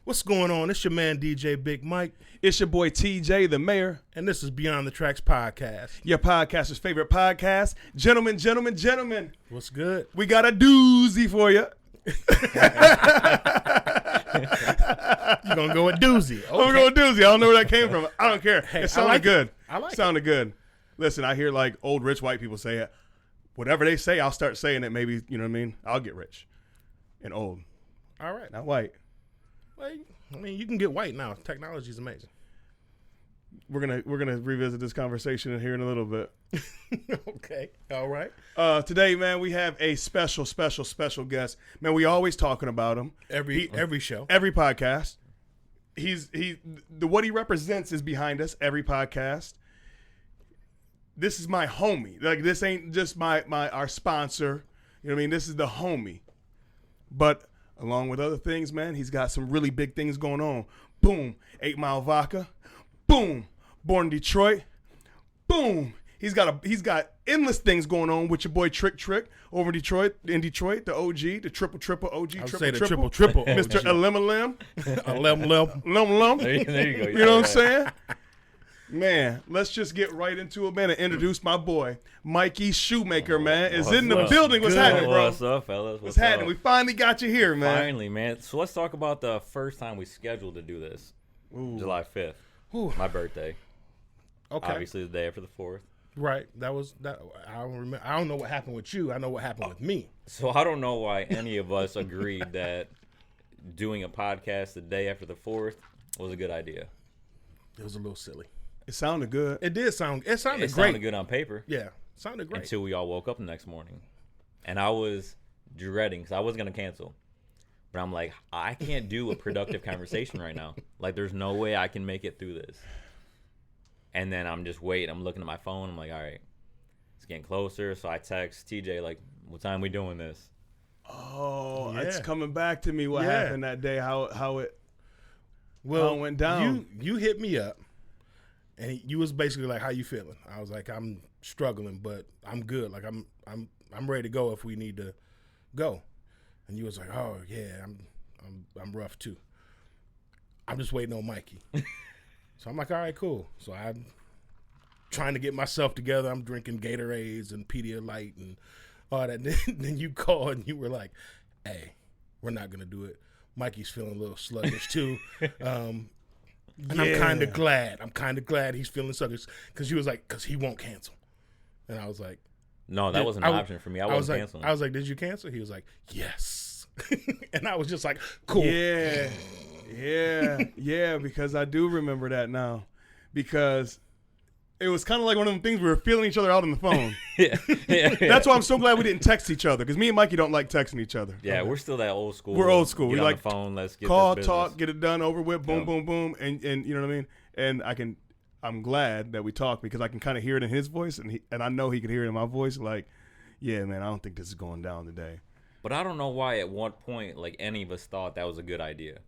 What's going on? It's your man, DJ Big Mike. It's your boy, TJ, the mayor. And this is Beyond the Tracks podcast. Your podcaster's favorite podcast. Gentlemen. What's good? We got a doozy for you. You gonna go with doozy? Okay. I'm going to go with doozy. I don't know where that came from. I don't care. Hey, it sounded good. I like it. Sounded good. Listen, I hear like old rich white people say it. Whatever they say, I'll start saying it. Maybe, you know what I mean? I'll get rich and old. All right. Not white. Well, I mean, you can get white now. Technology is amazing. We're gonna revisit this conversation here in a little bit. Okay. All right. Today, man, we have a special guest. Man, we always talking about him. Every show. Every podcast. What he represents is behind us every podcast. This is my homie. Like, this ain't just our sponsor. You know what I mean? This is the homie. But along with other things, man, he's got some really big things going on. Boom, 8 Mile Vodka. Boom, born in Detroit. Boom, he's got endless things going on with your boy Trick over in Detroit, the OG, the triple OG. I would say the triple OG. Mr. Alim. Lum. There you go. You know what I'm saying? Man, let's just get right into it, man, and introduce my boy, Mikey Shumaker, man, is in the building. What's happening, bro? What's up, fellas? What's happening? We finally got you here, man. Finally, man. So let's talk about the first time we scheduled to do this. Ooh. July 5th. Ooh. My birthday. Okay. Obviously the day after the 4th. Right. That. I don't remember. I don't know what happened with you. I know what happened with me. So I don't know why any of us agreed that doing a podcast the day after the 4th was a good idea. It was a little silly. It sounded good. It did sound. It sounded It great. sounded good on paper. Yeah. Sounded great. Until we all woke up the next morning. And I was dreading because I was going to cancel. But I'm like, I can't do a productive conversation right now. Like, there's no way I can make it through this. And then I'm just waiting. I'm looking at my phone. I'm like, all right, it's getting closer. So I text TJ, like, what time we doing this? Oh, Yeah. it's coming back to me what happened that day, how it went down. You hit me up, and you was basically like, "How you feeling?" I was like, "I'm struggling, but I'm good. Like I'm ready to go if we need to go." And you was like, "Oh yeah, I'm rough too. I'm just waiting on Mikey." So I'm like, "All right, cool." So I'm trying to get myself together. I'm drinking Gatorades and Pedialyte and all that. Then you called and you were like, "Hey, we're not gonna do it. Mikey's feeling a little sluggish too." And I'm kind of glad. He's feeling sluggish because you was like, because he won't cancel. And I was like, No, that wasn't an option for me. I wasn't canceling. I was like, did you cancel? He was like, yes. And I was just like, cool. Yeah, because I do remember that now. Because it was kind of like one of them things we were feeling each other out on the phone. yeah. That's why I'm so glad we didn't text each other, because me and Mikey don't like texting each other. Yeah, we're still that old school. We're old school. Get We on like the phone. Let's get call, this talk, business. get it done, over with, boom, Yep. boom, boom, and you know what I mean. And I'm glad that we talked, because I can kind of hear it in his voice, and I know he can hear it in my voice. Like, yeah, man, I don't think this is going down today. But I don't know why at one point, like, any of us thought that was a good idea.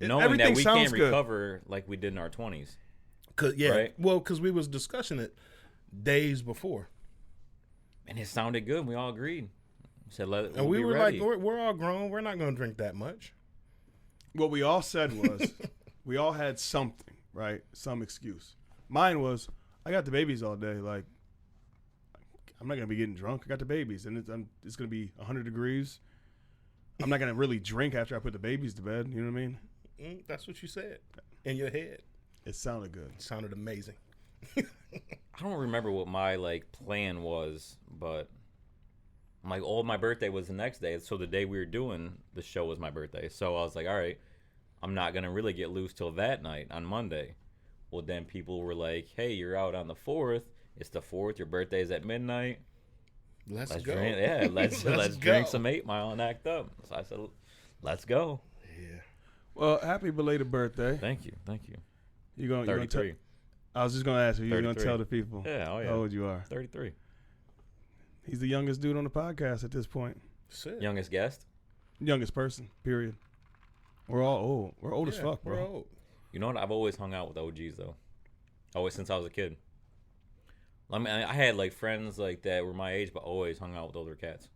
Knowing Everything that we sounds can't good. recover like we did in our 20s. Right? Well, because we was discussing it days before. And it sounded good. We all agreed. We said, And we were ready. like, we're all grown. We're not going to drink that much. What we all said was, we all had something, right? Some excuse. Mine was, I got the babies all day. Like, I'm not going to be getting drunk. I got the babies, and it's going to be 100 degrees. I'm not going to really drink after I put the babies to bed. You know what I mean? That's what you said in your head. It sounded good. It sounded amazing. I don't remember what my, like, plan was, but my birthday was the next day. So the day we were doing the show was my birthday. So I was like, all right, I'm not going to really get loose till that night on Monday. Well, then people were like, hey, you're out on the 4th. It's the 4th. Your birthday's at midnight. Let's go. Drink, yeah, let's drink some 8 Mile and act up. So I said, let's go. Yeah. Well, happy belated birthday. Thank you. You going 33. I was just going to ask you, you're going to 33. tell the people how old you are. 33. He's the youngest dude on the podcast at this point. Shit. Youngest guest. Youngest person, period. We're all old. We're old as fuck, bro. We're old. You know what? I've always hung out with OGs, though. Always since I was a kid. I mean, I had, like, friends, like, that were my age, but always hung out with older cats.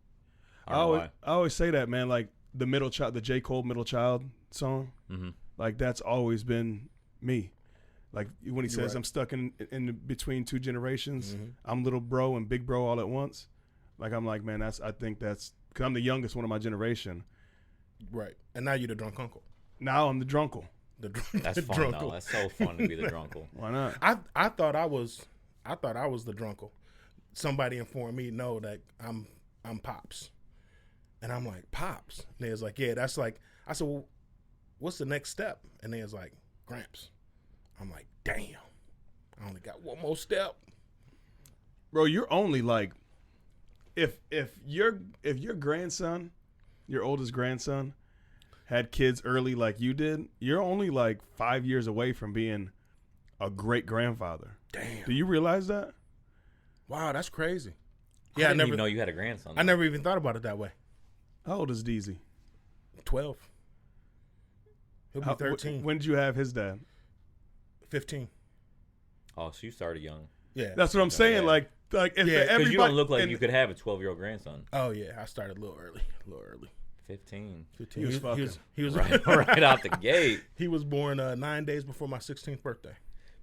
I don't know why. I always say that, man. Like, the middle child, the J. Cole middle child, song. Mm-hmm. Like that's always been me. Like when he says right. I'm stuck in between two generations. Mhm. I'm little bro and big bro all at once. Like I'm like, man, I think that's because I'm the youngest one of my generation. Right. And now you're the drunk uncle. Now I'm the drunkle. That's the fun though. That's so fun to be the drunkle. Why not? I thought I was the drunkle. Somebody informed me no that I'm Pops. And I'm like, Pops? And they was like, yeah, that's like, I said, well, what's the next step? And they was like, Gramps. I'm like, damn, I only got one more step. Bro, you're only like, if your grandson, your oldest grandson, had kids early like you did, you're only like 5 years away from being a great grandfather. Damn. Do you realize that? Wow, that's crazy. I didn't even know you had a grandson. I never even thought about it that way. How old is DZ? 12. He'll be 13. When did you have his dad? 15. Oh, so you started young. Yeah. That's what I'm saying. Yeah. Like if Yeah, 'cause everybody, Because you don't look like you could have a 12-year-old grandson. Oh yeah, I started a little early. 15. 15. He was fucking. He was Right out the gate. He was born 9 days before my 16th birthday.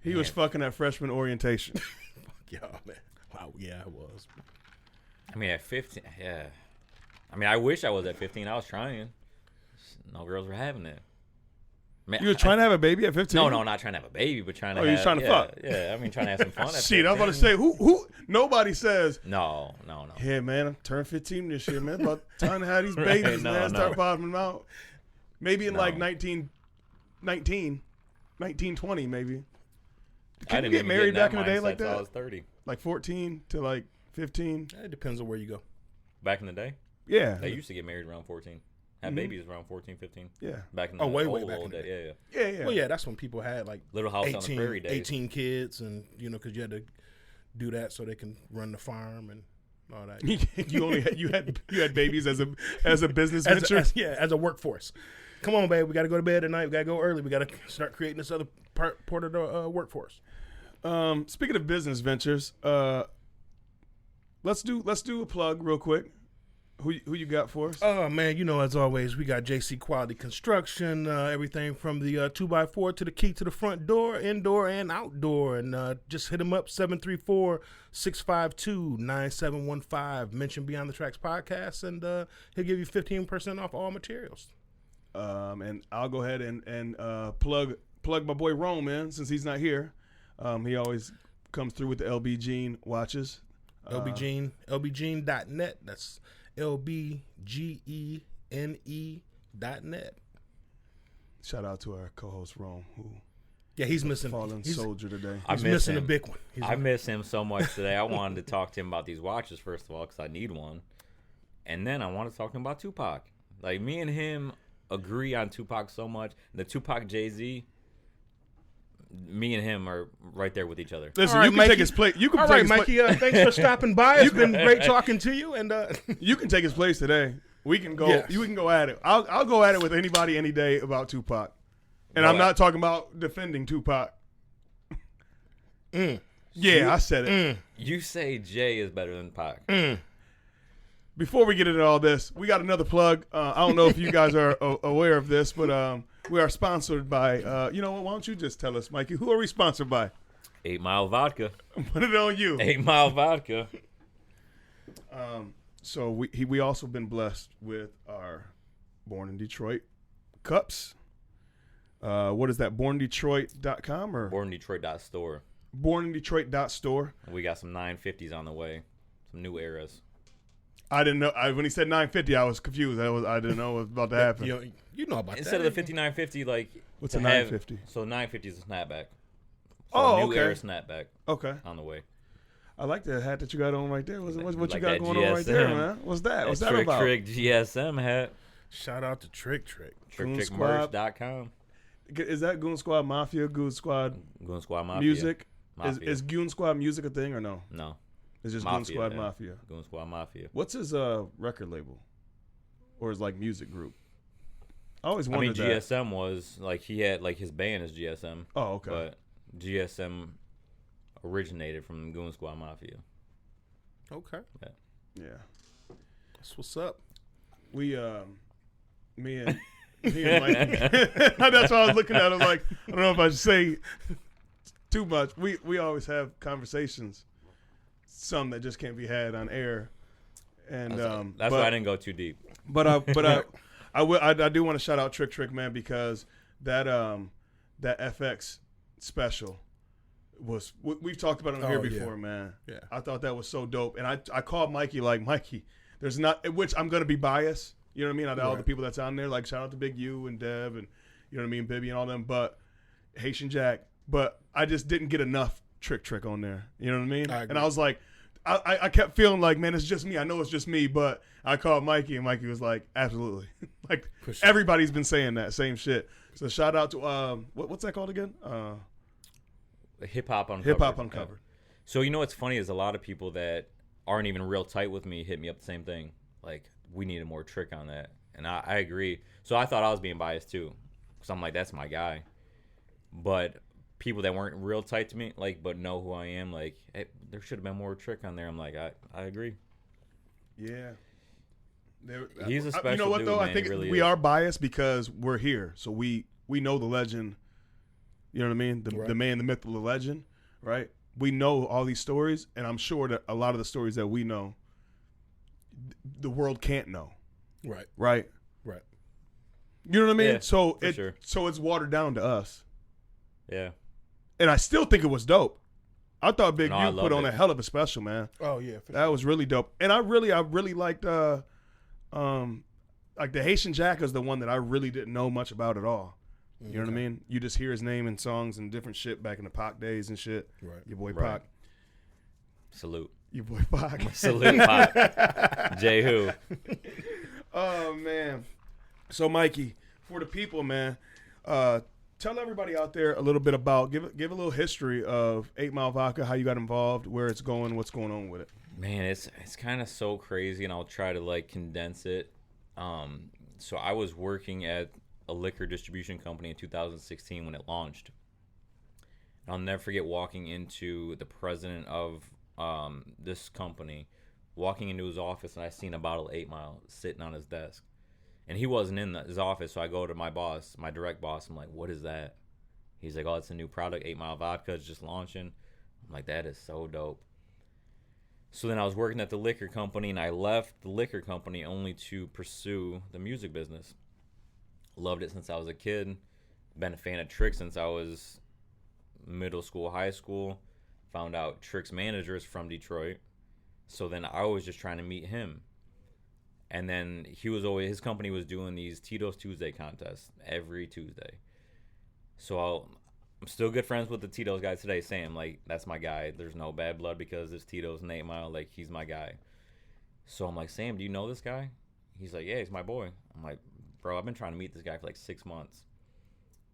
He was fucking at freshman orientation. Fuck y'all, man. Wow, yeah, I was. I mean, at 15, yeah. I mean, I wish I was at 15. I was trying. No girls were having it. Man, You were trying to have a baby at 15? No, not trying to have a baby, but trying to Oh, you was trying to fuck? Yeah, I mean, trying to have some fun. At Shit, I was about to 15. say, who? Nobody says, No. yeah, man, I turned 15 this year, man. About time to have these Right, babies, no, man. no. Start popping them out. Maybe in No. like 1920, maybe. I Can you didn't get even married in back in that the day mindset like till I that? was 30. Like 14 to like 15? It depends on where you go. Back in the day, Yeah. they used to get married around 14. Have babies around 14, 15. Yeah. Back in the way old back in the day. Yeah. Yeah. Well, yeah, that's when people had like Little House on the Prairie days. 18 kids, and because you had to do that so they can run the farm and all that. you had babies as a business venture. As a workforce. Come on, babe, we got to go to bed tonight. We got to go early. We got to start creating this other part of the workforce. Speaking of business ventures, let's do a plug real quick. Who you got for us? Oh man, as always, we got JC Quality Construction. Everything from the 2x4 to the key to the front door, indoor and outdoor. And just hit him up 734-652-9715. Mention Beyond the Tracks podcast, and he'll give you 15% off all materials. And I'll go ahead and plug my boy Rome in since he's not here. He always comes through with the LB Jean watches. LBGene.net. That's LBGENE.net. Shout out to our co-host Rome, who he's missing. fallen soldier today. He's missing a big one. I miss him so much today. I wanted to talk to him about these watches, first of all, because I need one. And then I want to talk to him about Tupac. Like, me and him agree on Tupac so much. The Tupac Jay-Z, me and him are right there with each other. Listen, All right, you can Mikey. take his place. You can All take right, his Mikey. Thanks for stopping by. It's been great talking to you. And You can take his place today. We can go. Yes. We can go at it. I'll go at it with anybody any day about Tupac, and Go I'm at not talking about defending Tupac. Yeah, I said it. You say Jay is better than Pac. Before we get into all this, we got another plug. I don't know if you guys are aware of this, but we are sponsored by. You know what? Why don't you just tell us, Mikey? Who are we sponsored by? 8 Mile Vodka. Put it on you. 8 Mile Vodka. So we also been blessed with our Born in Detroit cups. What is that? BornDetroit.com or BornDetroit.store. BornInDetroit.store. We got some 950s on the way. Some new eras. I didn't know. When he said 950, I was confused. I didn't know what was about to happen. you know about Instead that. of the 5950, like. What's to a have- 950? So 950 is a snapback. So Oh, a new okay. era snapback Okay. on the way. I like that hat that you got on right there. What Like you got that going on right there, GSM. man? What's that? What's that Trick about? Trick GSM hat. Shout out to Trick. Goon Squad. TrickTrickMerch.com. Is that Goon Squad Mafia? Goon Squad Goon Squad Mafia. music? Mafia. Is Goon Squad music a thing or no? No. It's just Mafia, Goon Squad yeah. Mafia. Goon Squad Mafia. What's his record label? Or his like music group? I always I mean, wondered that. GSM was like he had like his band is GSM. Oh, okay. But GSM originated from Goon Squad Mafia. Okay, Yeah. that's what's up. We me and Me and Mikey. That's why I was looking at him like, I don't know if I should say too much. We always have conversations, some that just can't be had on air. And that's why I didn't go too deep. But I do want to shout out Trick, man, because that FX special was, we've talked about it on here before, man. Yeah. I thought that was so dope. And I called Mikey like, Mikey, there's not, which I'm going to be biased. You know what I mean? Out of all the people that's on there, like shout out to Big U and Dev and, you know what I mean, Bibby and all them, but Haitian Jack. But I just didn't get enough Trick on there. You know what I mean? And I was like, I kept feeling like, man, it's just me. I know it's just me, but I called Mikey, and Mikey was like, absolutely. Like, sure. Everybody's been saying that same shit. So shout out to, what's that called again? Hip Hop Uncovered. Hip Hop Uncovered. So you know what's funny is a lot of people that aren't even real tight with me hit me up the same thing. Like, we needed more Trick on that. And I agree. So I thought I was being biased too. Because I'm like, that's my guy. But people that weren't real tight to me, like, but know who I am, like, hey, there should have been more Trick on there. I'm like, I agree. Yeah. He's a special You know what, dude, though? man. I think really we is. are biased because we're here. So we know the legend. You know what I mean? The man, the myth, the legend, right? We know all these stories, and I'm sure that a lot of the stories that we know, the world can't know. Right. Right? Right. You know what I mean? Yeah, so sure. So it's watered down to us. Yeah. And I still think it was dope. I thought Big I U put loved on it. a hell of a special, man. Oh yeah. For That was really dope. And I really liked like the Haitian Jack is the one that I really didn't know much about at all. You know what I mean? You just hear his name in songs and different shit back in the Pac days and shit. Right. Your boy Right. Pac. Salute. Your boy Pac. Salute, Pac. J Who. Oh man. So Mikey, for the people, man, tell everybody out there a little bit about give a little history of 8 Mile Vodka, how you got involved, where it's going, what's going on with it. Man, it's kind of so crazy, and I'll try to like condense it. So I was working at a liquor distribution company in 2016 when it launched. And I'll never forget walking into the president of this company, walking into his office, and I seen a bottle of 8 Mile sitting on his desk. And he wasn't in his office, so I go to my boss, my direct boss. I'm like, what is that? He's like, oh, it's a new product, 8 Mile Vodka. It's just launching. I'm like, that is so dope. So then I was working at the liquor company, and I left the liquor company only to pursue the music business. Loved it since I was a kid. Been a fan of Trick since I was middle school, high school. Found out Trick's manager is from Detroit. So then I was just trying to meet him. And then his company was doing these Tito's Tuesday contests every Tuesday. So I'm still good friends with the Tito's guy today, Sam. Like, that's my guy. There's no bad blood because it's Tito's and 8 Mile. Like, he's my guy. So I'm like, Sam, do you know this guy? He's like, yeah, he's my boy. I'm like, bro, I've been trying to meet this guy for like 6 months.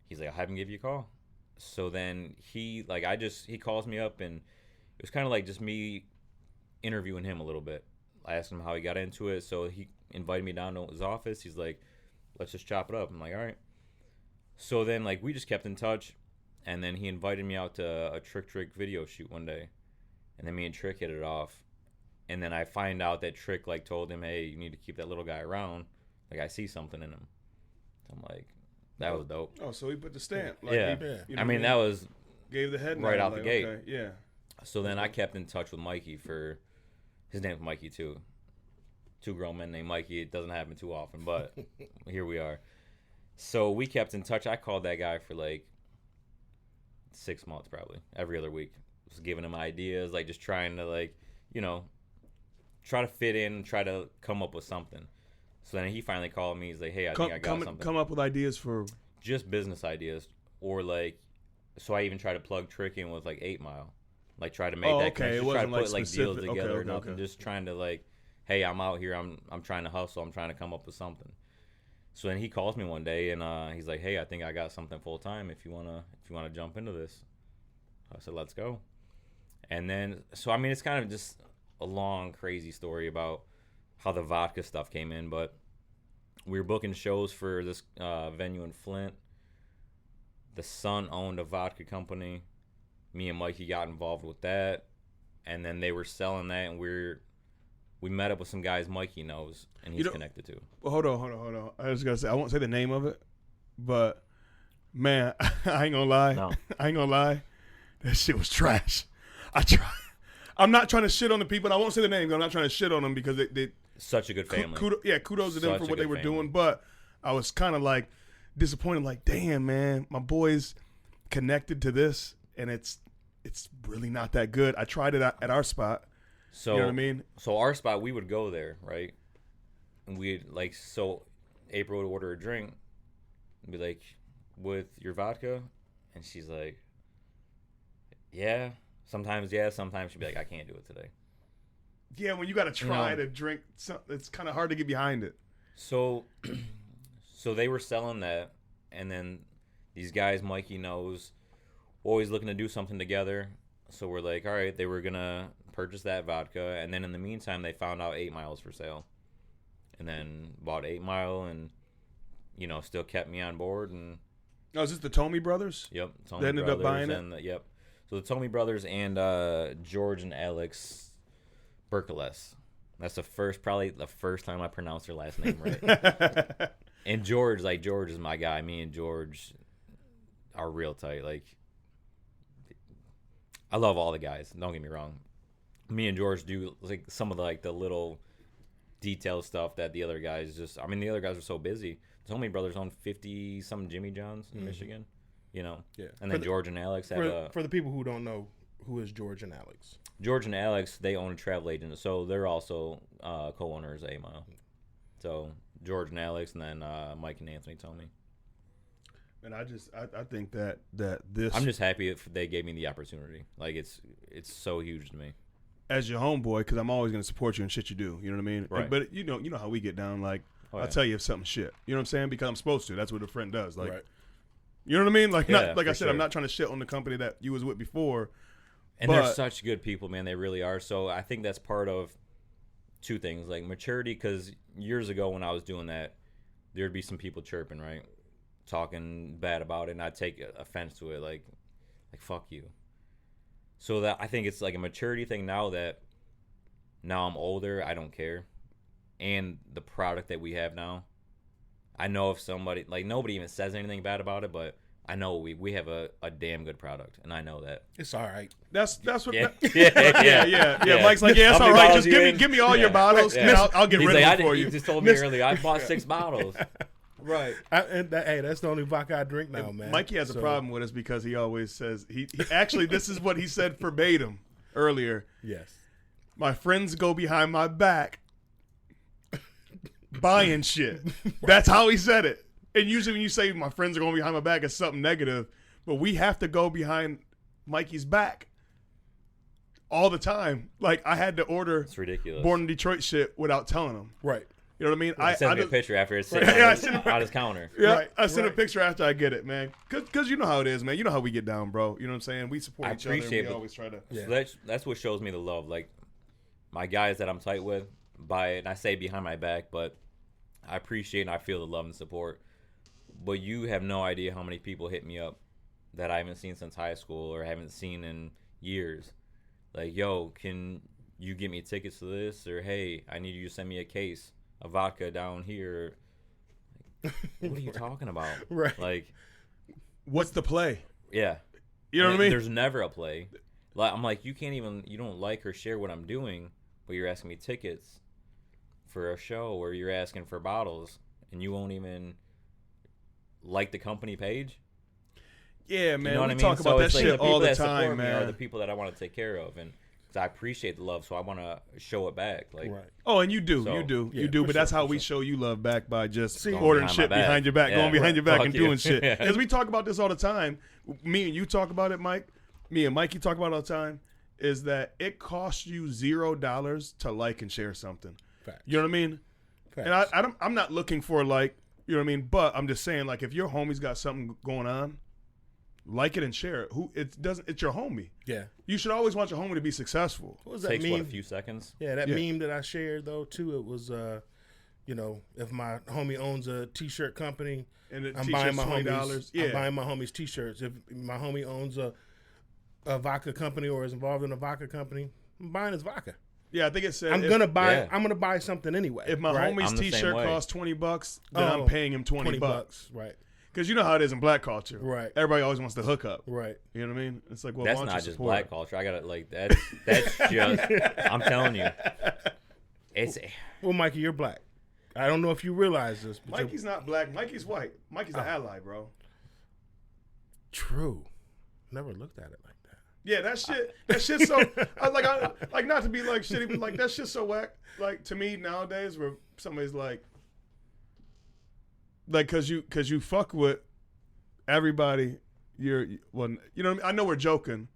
He's like, I'll have him give you a call. So then he calls me up, and it was kind of like just me interviewing him a little bit. I asked him how he got into it. So he invited me down to his office. He's like, let's just chop it up. I'm like, all right. So then like we just kept in touch. And then he invited me out to a Trick video shoot one day. And then me and Trick hit it off. And then I find out that Trick like told him, hey, you need to keep that little guy around. Like, I see something in him. I'm like, that was dope. Oh, so he put the stamp. Like Yeah. you know I mean, what that was gave the head right nod, out the like, gate. Okay, yeah. So then I kept in touch with Mikey for, his name's Mikey too. 2 grown men named Mikey. It doesn't happen too often, but here we are. So we kept in touch. I called that guy for like 6 months probably, every other week. Just giving him ideas, like just trying to like, you know, try to fit in, try to come up with something. So then he finally called me. He's like, hey, I think I got something. Come up with ideas for just business ideas, or like, so I even try to plug Trick in with like 8 Mile, like try to make that connection, try to put like deals together or nothing. Just trying to like, hey, I'm out here, I'm trying to hustle, I'm trying to come up with something. So then he calls me one day and he's like, hey, I think I got something full time if you wanna jump into this. I said, let's go. And then, so I mean, it's kind of just a long, crazy story about how the vodka stuff came in, but we were booking shows for this venue in Flint. The son owned a vodka company. Me and Mikey got involved with that, and then they were selling that, and we're we met up with some guys Mikey knows, and he's connected to. Well, hold on. I was gonna say I won't say the name of it, but man, I ain't gonna lie. No. I ain't gonna lie. That shit was trash. I'm not trying to shit on the people. I won't say the names. I'm not trying to shit on them because they such a good family. Kudos to them for what they were family. doing. But I was kind of like disappointed. Like, damn, man, my boys connected to this, and it's really not that good. I tried it at our spot. So you know what I mean? So our spot, we would go there, right? And we'd April would order a drink and be like, with your vodka? And she's like, yeah. Sometimes she'd be like, I can't do it today. Yeah, when you got to try to drink something, it's kind of hard to get behind it. So they were selling that, and then these guys Mikey knows, always looking to do something together. So we're like, all right, they were going to purchase that vodka, and then in the meantime, they found out 8 Mile's for sale. And then bought 8 Mile and, still kept me on board. And oh, is this the Tomi Brothers? Yep. They ended up buying it? Yep. So the Tomi Brothers and George and Alex Berkeles. That's probably the first time I pronounced their last name right. And George is my guy. Me and George are real tight. Like, I love all the guys. Don't get me wrong. Me and George do like some of the little detail stuff that the other guys the other guys are so busy. The Tomi Brothers own 50-some Jimmy John's in Michigan. Yeah. And then George and Alex have for the people who don't know, who is George and Alex? George and Alex, they own a travel agent, so they're also co-owners of 8 Mile. So George and Alex, and then Mike and Anthony Tomi. And I think that this, I'm just happy if they gave me the opportunity. Like, it's so huge to me. As your homeboy, because I'm always going to support you in shit you do. You know what I mean? Right. But you know how we get down. Like, I'll tell you if something's shit. You know what I'm saying? Because I'm supposed to. That's what a friend does. Like, right. You know what I mean? Like, Yeah, like I said, sure. I'm not trying to shit on the company that you was with before. And they're such good people, man. They really are. So I think that's part of two things, like maturity. Because years ago when I was doing that, there'd be some people chirping, right, talking bad about it, and I'd take offense to it, like fuck you. So that I think it's like a maturity thing now that now I'm older, I don't care, and the product that we have now, I know if somebody nobody even says anything bad about it, but I know we have a damn good product, and I know that. It's all right. That's what. Yeah. Yeah. Mike's like, yeah, it's all right. Just give me all your bottles, and I'll get rid of them for you. He just told me earlier, I bought 6 bottles. Right. Hey, that's the only vodka I drink now, man. Mikey has a problem with us because he always says he actually this is what he said verbatim earlier. Yes. My friends go behind my back buying shit. That's how he said it. And usually when you say my friends are going behind my back, it's something negative. But we have to go behind Mikey's back all the time. Like, I had to order It's ridiculous. Born in Detroit shit without telling him. Right. You know what I mean? I sent me a picture after it's sitting on his counter. Yeah, Right, I sent a right. picture after I get it, man. Because you know how it is, man. You know how we get down, bro. You know what I'm saying? We support each other. And we always try to. Yeah. So that's what shows me the love. Like, my guys that I'm tight with buy it, and I say behind my back, but I appreciate and I feel the love and support. But you have no idea how many people hit me up that I haven't seen since high school or haven't seen in years. Like, yo, can you get me tickets to this? Or, hey, I need you to send me a case of vodka down here. Like, what are you talking about? Right. Like, What's the play? yeah. You know what I mean? There's never a play. Like, I'm like, you don't like or share what I'm doing, but you're asking me tickets for a show or you're asking for bottles, and you won't even like the company page. Yeah, man. You know what we I mean? talk So about that it's like shit the people all the that time, support me are the man. people that I want to take care of, and 'cause I appreciate the love, so I want to show it back. Like, Right. Oh, and you do. So, you do. yeah, you do. for But that's sure, how for we sure. show you love back by just Going ordering behind my shit back. behind your back, Yeah, going behind your back fuck and you. doing shit. Yeah. Because we talk about this all the time. Me and you talk about it, Mike. Me and Mikey talk about it all the time. Is that it costs you $0 to like and share something. Facts. You know what I mean? Facts. And I'm not looking for like, you know what I mean? But I'm just saying, like, if your homie's got something going on, like it and share it. It's your homie. Yeah. You should always want your homie to be successful. What was that takes meme? what, a few seconds? Yeah, that Yeah. meme that I shared though too. It was, if my homie owns a T-shirt company, And the I'm t-shirt's buying my $20. homies. Yeah. I'm buying my homies T-shirts. If my homie owns a vodka company or is involved in a vodka company, I'm buying his vodka. Yeah, I think it said I'm gonna buy something anyway. If my right? homie's I'm the same T-shirt way. costs $20, then I'm paying him $20. Right. Because you know how it is in black culture. Right. Everybody always wants to hook up. Right. You know what I mean? It's like, well, That's why don't not you just support black it? culture. I gotta that's just. I'm telling you, it's. Well, Mikey, you're black. I don't know if you realize this, but Mikey's not black. Mikey's white. Mikey's an ally, bro. true. Never looked at it like that. Yeah, that shit's so. I not to be like shitty, but like that shit's so whack. Like to me nowadays, where somebody's like, cause you fuck with everybody. You know what I mean? I know we're joking,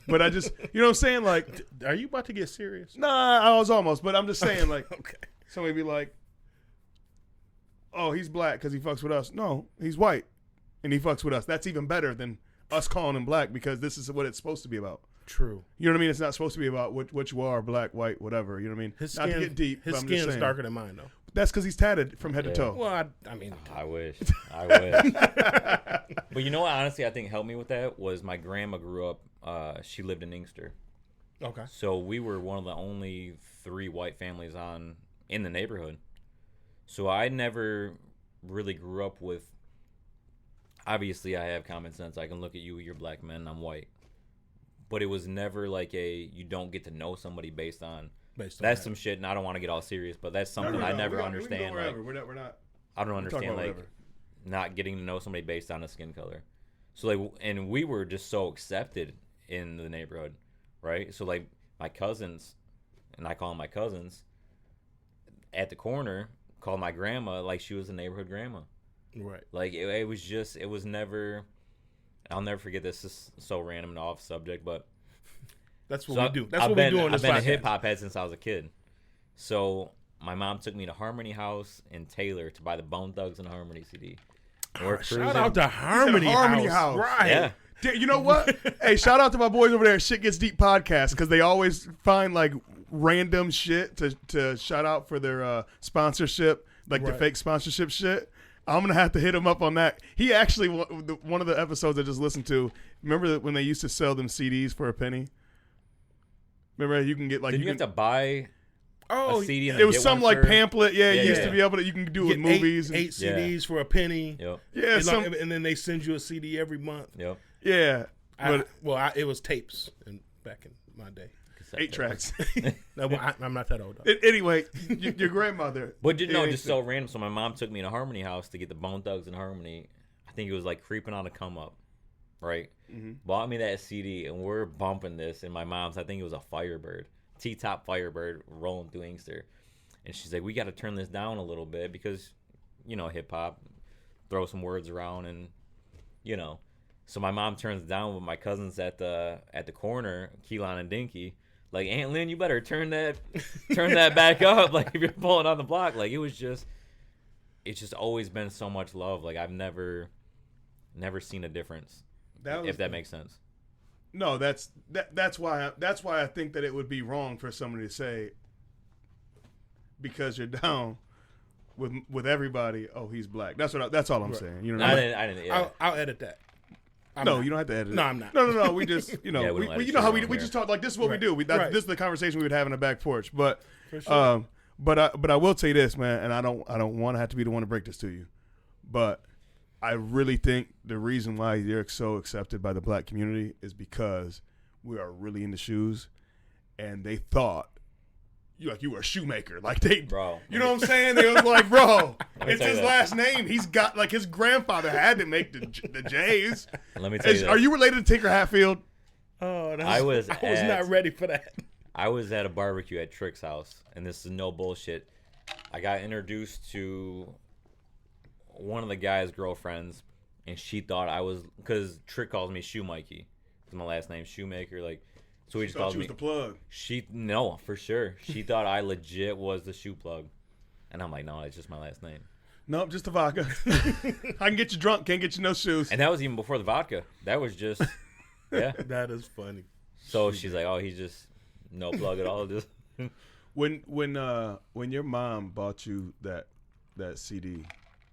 but I just, you know what I'm saying? Like, Are you about to get serious? nah, I was almost, but I'm just saying like, Okay. somebody be like, oh, he's black because he fucks with us. No, he's white and he fucks with us. That's even better than us calling him black because this is what it's supposed to be about. True. You know what I mean? It's not supposed to be about what you are, black, white, whatever. You know what I mean? His Not skin, to get deep. his but I'm just skin's saying. darker than mine, though. That's because he's tatted from head to Yeah. toe. Well, I mean, I wish. But you know what? Honestly, I think helped me with that was my grandma grew up. She lived in Inkster, okay. so we were one of the only 3 white families in the neighborhood. So I never really grew up with. Obviously, I have common sense. I can look at you. You're black men. I'm white. But it was never like you don't get to know somebody based on Based on that's that. some shit, and I don't want to get all serious, but that's something No, I never we can understand. go Like, wherever. We're not. I don't talking understand about like whatever. not getting to know somebody based on a skin color. So like, and we were just so accepted in the neighborhood, right? So like my cousins, and I call them my cousins, at the corner called my grandma like she was a neighborhood grandma. Right. Like it was never. I'll never forget this. This is so random and off subject, but That's what so we do. That's I've what been, we do on this I've been a podcast. hip hop head since I was a kid. So my mom took me to Harmony House in Taylor to buy the Bone Thugs and Harmony CD. And we're cruising. Shout out to Harmony, Harmony House. House. Right. Yeah. You know what? Hey, shout out to my boys over there at Shit Gets Deep podcast because they always find like random shit to shout out for their sponsorship, like the Right. fake sponsorship shit. I'm gonna have to hit him up on that. He actually one of the episodes I just listened to. Remember when they used to sell them CDs for a penny? Remember you can get like Did you have to buy Oh, a CD? And it then was get some one like for- pamphlet. Yeah, you used yeah. to be able to. You can do it get with movies. eight Yeah. CDs for a penny. Yep. Yeah, And then they send you a CD every month. Yep. yeah. But It was tapes back in my day. 8 tracks. No, I'm not that old. Anyway, your grandmother. But just so random. So my mom took me to Harmony House to get the Bone Thugs and Harmony. I think it was like Creeping on a Come Up, right? Mm-hmm. Bought me that CD, and we're bumping this. And my mom's, I think it was a Firebird, T-top Firebird, rolling through Inkster. And she's like, "We got to turn this down a little bit because, hip hop, throw some words around, and So my mom turns it down with my cousins at the corner, Keelan and Dinky. Like, Aunt Lynn, you better turn that back up. Like, if you're pulling on the block, like it's just always been so much love. Like I've never seen a difference. If that makes sense. No, that's why I think that it would be wrong for somebody to say because you're down with everybody. Oh, he's black. That's all I'm saying. You know what I mean? I didn't. Yeah. I'll edit that. No, you don't have to edit it. No, I'm not. No. We just, Yeah, we don't we edit you know how shit we on just here. talk like this is what Right. we do. Right. This is the conversation we would have in the back porch. But, For sure. but I will tell you this, man, and I don't want to have to be the one to break this to you, but I really think the reason why you're so accepted by the black community is because we are really into shoes, and they thought you were a shoemaker, like they, Bro. You know what I'm saying? They was like, bro, Let me it's tell his you that. last name. He's got like his grandfather had to make the J's. Let me tell you this. Are you related to Tinker Hatfield? Oh, I was not ready for that. I was at a barbecue at Trick's house, and this is no bullshit. I got introduced to one of the guy's girlfriends, and she thought I was, because Trick calls me Shoe Mikey, because my last name's Shumaker. Like, so he just Thought calls you me. was the plug. No, for sure. She thought I legit was the shoe plug, and I'm like, no, it's just my last name. Nope, just the vodka. I can get you drunk, can't get you no shoes. And that was even before the vodka. That was just, yeah. That is funny. So she's like, oh, he's just no plug at all. Just When your mom bought you that CD,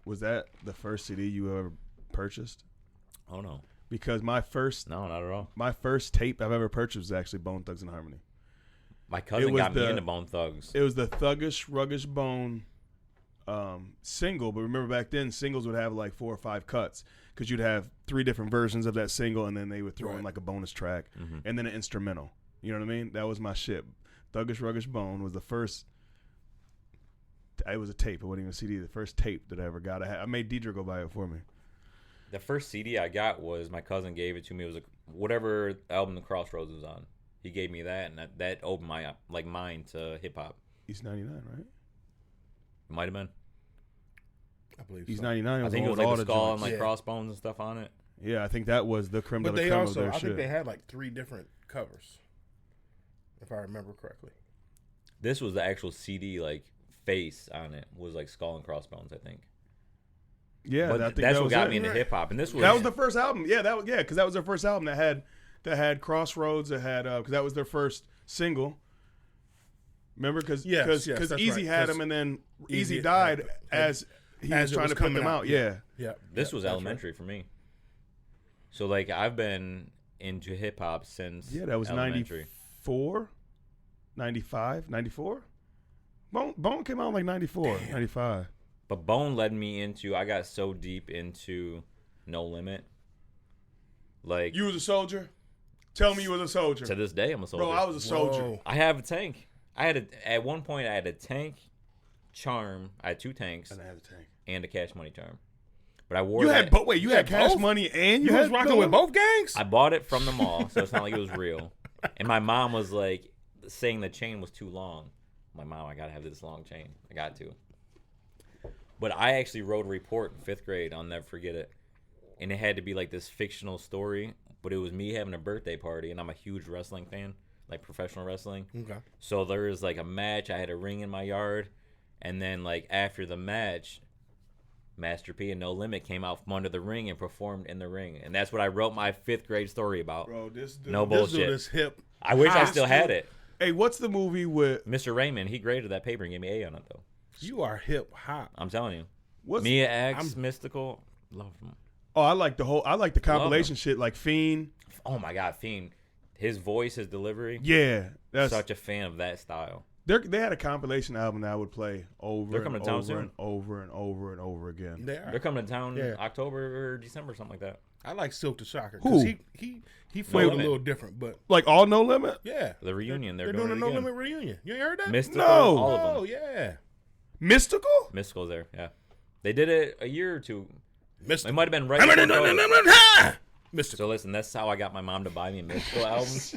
was that the first CD you ever purchased? oh no, Because my first no, not at all. tape I've ever purchased was actually Bone Thugs and Harmony. My cousin got me into Bone Thugs. It was the Thuggish Ruggish Bone single, but remember back then singles would have like 4 or 5 cuts because you'd have 3 different versions of that single, and then they would throw in like a bonus track and then an instrumental. You know what I mean? That was my shit. Thuggish Ruggish Bone was the first. It was a tape. It wasn't even a CD. The first tape that I ever got. I made Deidre go buy it for me. The first CD I got was my cousin gave it to me. It was whatever album The Crossroads was on. He gave me that, and that opened my mind to hip hop. He's 99, right? It might have been. I believe He's so. 99. I think it was like a skull and like crossbones and stuff on it. Yeah, I think that was the creme de But la they creme also, of their I shit. think they had like 3 different covers, if I remember correctly. This was the actual CD, like face on it was like skull and crossbones, I think. Yeah, but I think that's that what was got it. me into hip hop, and this was That was the first album. Yeah, because that was their first album that had Crossroads. That had because that was their first single. Remember, because that's Easy right. had him, and then Easy Easy died as he as was it trying was to put coming them out. Yeah. This was that's elementary for me. So like I've been into hip hop since That was elementary. 94, 95, 94. Bone came out in like 94, 95. But Bone led me into. I got so deep into No Limit. Like You was a soldier? Tell me you was a soldier. to this day, I'm a soldier. Bro, I was a soldier. Whoa. I have a tank. At one point I had a tank charm. I had 2 tanks And I had a tank. and a Cash Money charm. But I wore You that. had you had Cash both? Money and You had was rocking No with Limit? both gangs? I bought it from the mall, so it's not like it was real. And my mom was like saying the chain was too long. I'm like, Mom, I gotta have this long chain. I got to. But I actually wrote a report in 5th grade. I'll never forget it. And it had to be like this fictional story, but it was me having a birthday party, and I'm a huge wrestling fan, like professional wrestling. Okay. So there was like a match. I had a ring in my yard, and then like after the match, Master P and No Limit came out from under the ring and performed in the ring, and that's what I wrote my 5th grade story about. Bro, this dude. No This bullshit. dude is hip. I wish I hop. still had it. Hey, what's the movie with Mr. Raymond, he graded that paper and gave me A on it though. You are hip hop. I'm telling you. what's Mia X, Mystical, love him. Oh, I like the compilation shit like Fiend. Oh my God, Fiend. His voice, his delivery. Yeah, that's Such a fan of that style. they had a compilation album that I would play over They're coming and to town over soon. and over and over and over again. They are. They're coming to town Yeah. October or December, something like that. I like Silk the Shocker Who? because he flowed a Limit. little different, but Like all No Limit? yeah, The reunion, they're doing doing a it No again. Limit reunion. You ain't heard that? Mystical, No. all of them. Oh yeah, Mystical? Mystical's there, yeah. They did it a year or two. Mystical. It might have been right before COVID. Mystical. So listen, that's how I got my mom to buy me Mystical albums.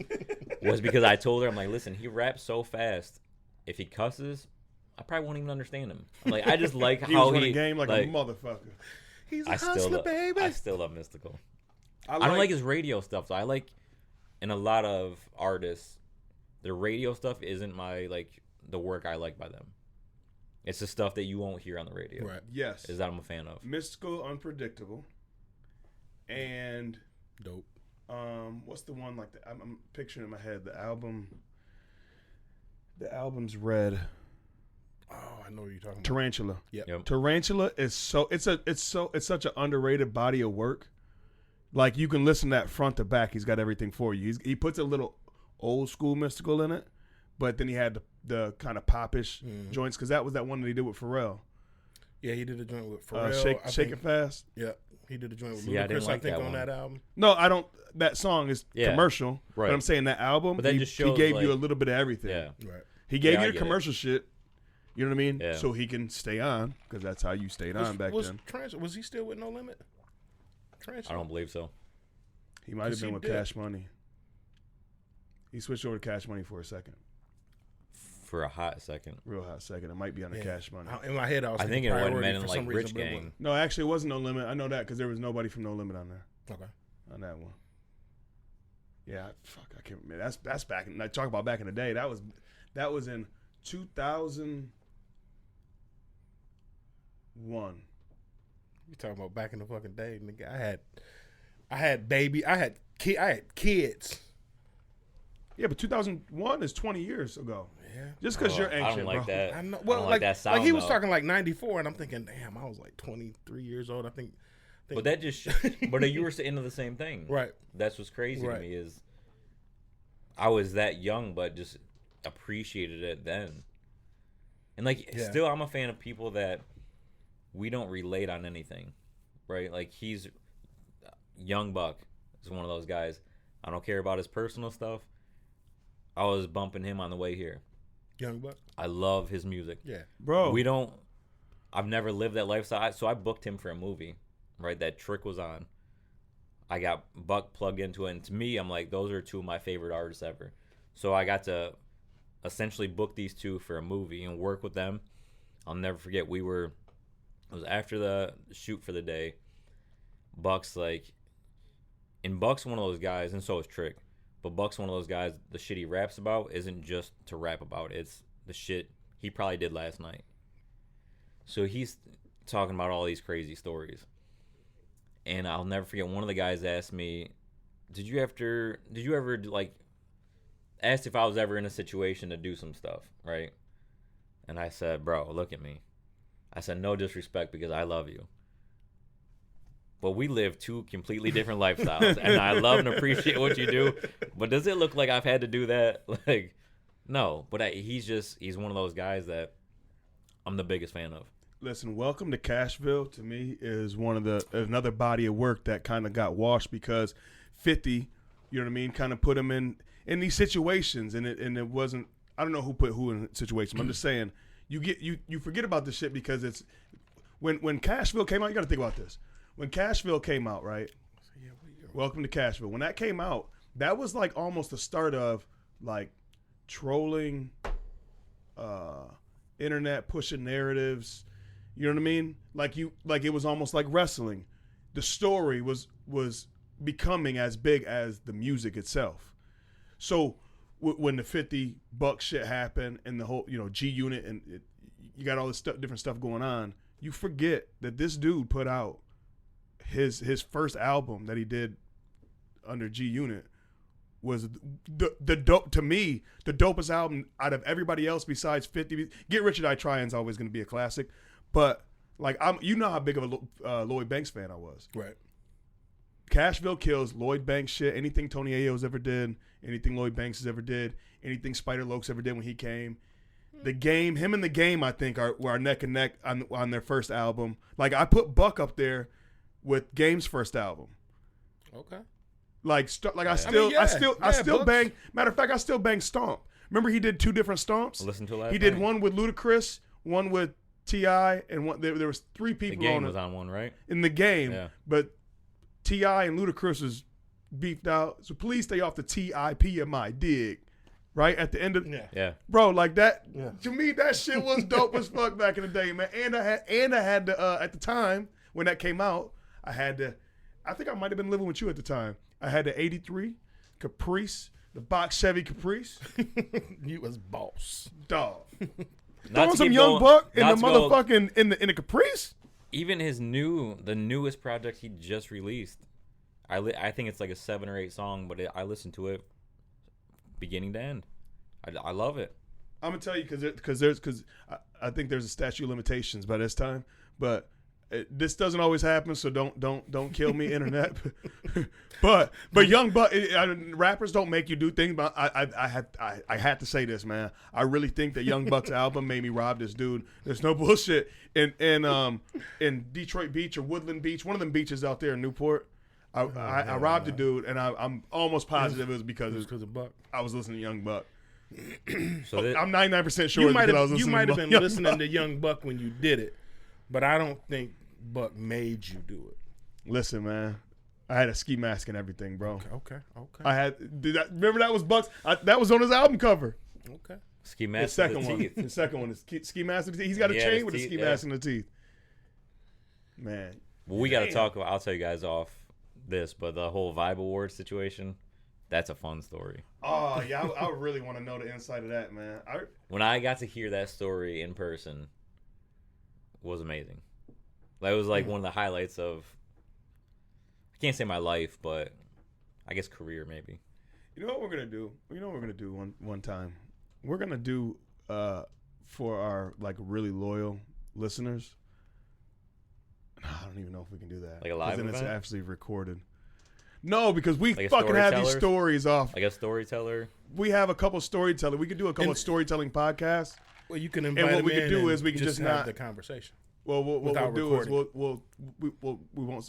Was because I told her, I'm like, listen, he raps so fast. If he cusses, I probably won't even understand him. I'm like, I just like He how was running he game like a motherfucker. He's a I still, hustler, baby. I still love Mystical. I don't like his radio stuff. So I like, and a lot of artists, their radio stuff isn't the work I like by them. It's the stuff that you won't hear on the radio. Right. Yes. Is that I'm a fan of. Mystical, Unpredictable, and Dope. what's the one like that? I'm picturing in my head the album. The album's Red. Oh, I know what you're talking about. Tarantula. Yep. Tarantula is it's such an underrated body of work. Like you can listen to that front to back. He's got everything for you. He puts a little old school Mystical in it, but then he had the kind of popish joints because that was that one that he did with Pharrell. Yeah, he did a joint with Pharrell. Shake It Fast. Yeah, he did a joint with See, I didn't Ludacris, like I think, that on one. that album. No, I don't. That song is commercial, right. but I'm saying that album. But that he, just shows, he gave you a like- little bit of everything. Yeah. Right. He gave Yeah, I you the get it. commercial shit. You know what I mean? Yeah. So he can stay on because that's how you stayed on back then. Was he still with No Limit? Tarantula. I don't believe so. He might have Yes, been he with did. Cash Money. He switched over to Cash Money for a second, For a hot second. real hot second. It might be on the Yeah. Cash Money. In my head, I was I think thinking it would have Priority been for like some Rich reason, but it Gang. No, actually, it wasn't No Limit. I know that because there was nobody from No Limit on there. wasn't. Okay. On that one. Yeah, fuck, I can't remember. That's back. I talk about back in the day. That was in 2001. You talking about back in the fucking day, nigga? I had kids. Yeah, but 2001 is 20 years ago. Yeah. Just because you're I ancient, don't like bro. that. I know. I Well, don't like that sound, he was though. talking like 94, and I'm thinking, damn, I was like 23 years old. I think But that just, but you were into the same thing. right. That's what's crazy Right. to me is I was that young, but just appreciated it then. And like still I'm a fan of people that we don't relate on anything, right? Like he's Young Buck is one of those guys. I don't care about his personal stuff. I was bumping him on the way here. Young Buck. I love his music. Yeah, bro. I've never lived that lifestyle. So I booked him for a movie, right? That Trick was on. I got Buck plugged into it, and to me, I'm like, those are two of my favorite artists ever. So I got to essentially book these two for a movie and work with them. I'll never forget. It was after the shoot for the day. Buck's like, and Buck's one of those guys, and so is Trick. But Buck's one of those guys, the shit he raps about isn't just to rap about. It's the shit he probably did last night. So he's talking about all these crazy stories. And I'll never forget, one of the guys asked me, did you ever like, asked if I was ever in a situation to do some stuff, right? And I said, bro, look at me. I said, no disrespect because I love you. But we live two completely different lifestyles. And I love and appreciate what you do. But does it look like I've had to do that? Like, no. But he's one of those guys that I'm the biggest fan of. Listen, Welcome to Cashville to me is another body of work that kind of got washed because 50, you know what I mean, kind of put him in these situations, and it wasn't. I don't know who put who in situations. I'm just saying you forget about this shit because it's when Cashville came out. You got to think about this. When Cashville came out, right? Welcome to Cashville. When that came out, that was like almost the start of like trolling, internet pushing narratives. You know what I mean? Like it was almost like wrestling. The story was becoming as big as the music itself. So when the 50 Buck shit happened and the whole, G Unit and you got all this different stuff going on, you forget that this dude put out his first album that he did under G Unit was the dope to me, the dopest album out of everybody else besides 50. Get Rich or Die Trying is always going to be a classic. But like how big of a Lloyd Banks fan I was. Right. Cashville kills Lloyd Banks shit. Anything Tony Ayo's ever did, anything Lloyd Banks has ever did, anything Spider Lokes ever did when he came. The Game, him and The Game, I think were neck and neck on their first album. Like I put Buck up there with Game's first album. Okay. I still bang. Matter of fact, I still bang Stomp. Remember he did two different Stomps. Listen to last He did night. one with Ludacris, one with T.I., and one. There was three people. The Game was on one, right? In The Game, yeah. But T.I. and Ludacris was beefed out. So please stay off the T.I.P.M.I. dig. Right at the end of yeah, bro, like that. Yeah. To me, that shit was dope as fuck back in the day, man. And I had to at the time when that came out, I think I might have been living with you at the time. I had the '83 Caprice, the box Chevy Caprice. You was boss, dog. Not Throwing some Young Buck in the motherfucking in the Caprice. Even the newest project he just released, I think it's like a 7 or 8 song, but I listened to it beginning to end. I love it. I'm gonna tell you because I think there's a statute of limitations by this time, but this doesn't always happen. So don't kill me, internet. but Young Buck, rappers don't make you do things. But I had to say this, man. I really think that Young Buck's album made me rob this dude. There's no bullshit. In Detroit Beach or Woodland Beach, one of them beaches out there in Newport. I robbed a dude, and I'm almost positive it was because of Buck. I was listening to Young Buck. So I'm 99% sure you might have been listening to Young Buck when you did it, but I don't think Buck made you do it. Listen, man, I had a ski mask and everything, bro. Okay. Remember that was Buck's? That was on his album cover. Okay. Ski mask. The second one is ski mask. He's got a chain with a ski mask in the teeth. Man. Well, we got to talk about. I'll tell you guys off this, but the whole Vibe Award situation. That's a fun story. Oh, yeah. I really want to know the inside of that, man. When I got to hear that story in person, it was amazing. That was like one of the highlights of, I can't say my life, but I guess career maybe. You know what we're going to do? One time? We're going to do, for our like really loyal listeners, I don't even know if we can do that. Like a live event? Then it's actually recorded. No, because we Like a fucking have these storyteller? stories off. Like a storyteller. We have a couple storytellers. We could do a couple of storytelling podcasts. Well, you can invite what them we could in do and is we can just have not- the conversation. Well, what Without we'll do is recording.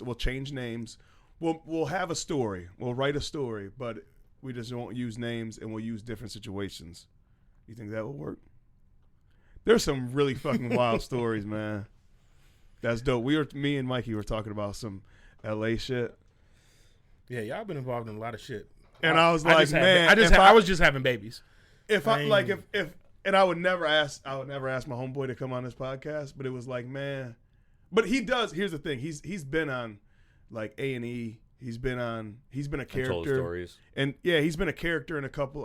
we'll change names. We'll have a story. We'll write a story, but we just won't use names, and we'll use different situations. You think that will work? There's some really fucking wild stories, man. That's dope. Me and Mikey were talking about some LA shit, Yeah, y'all been involved in a lot of shit. and I was like, just had- man, I was just having babies. if I I like ain't- if and I would never ask my homeboy to come on this podcast, but it was like, man, but he does. Here's the thing, he's been on like A&E. He's been a Told character, stories. and yeah, he's been a character in a couple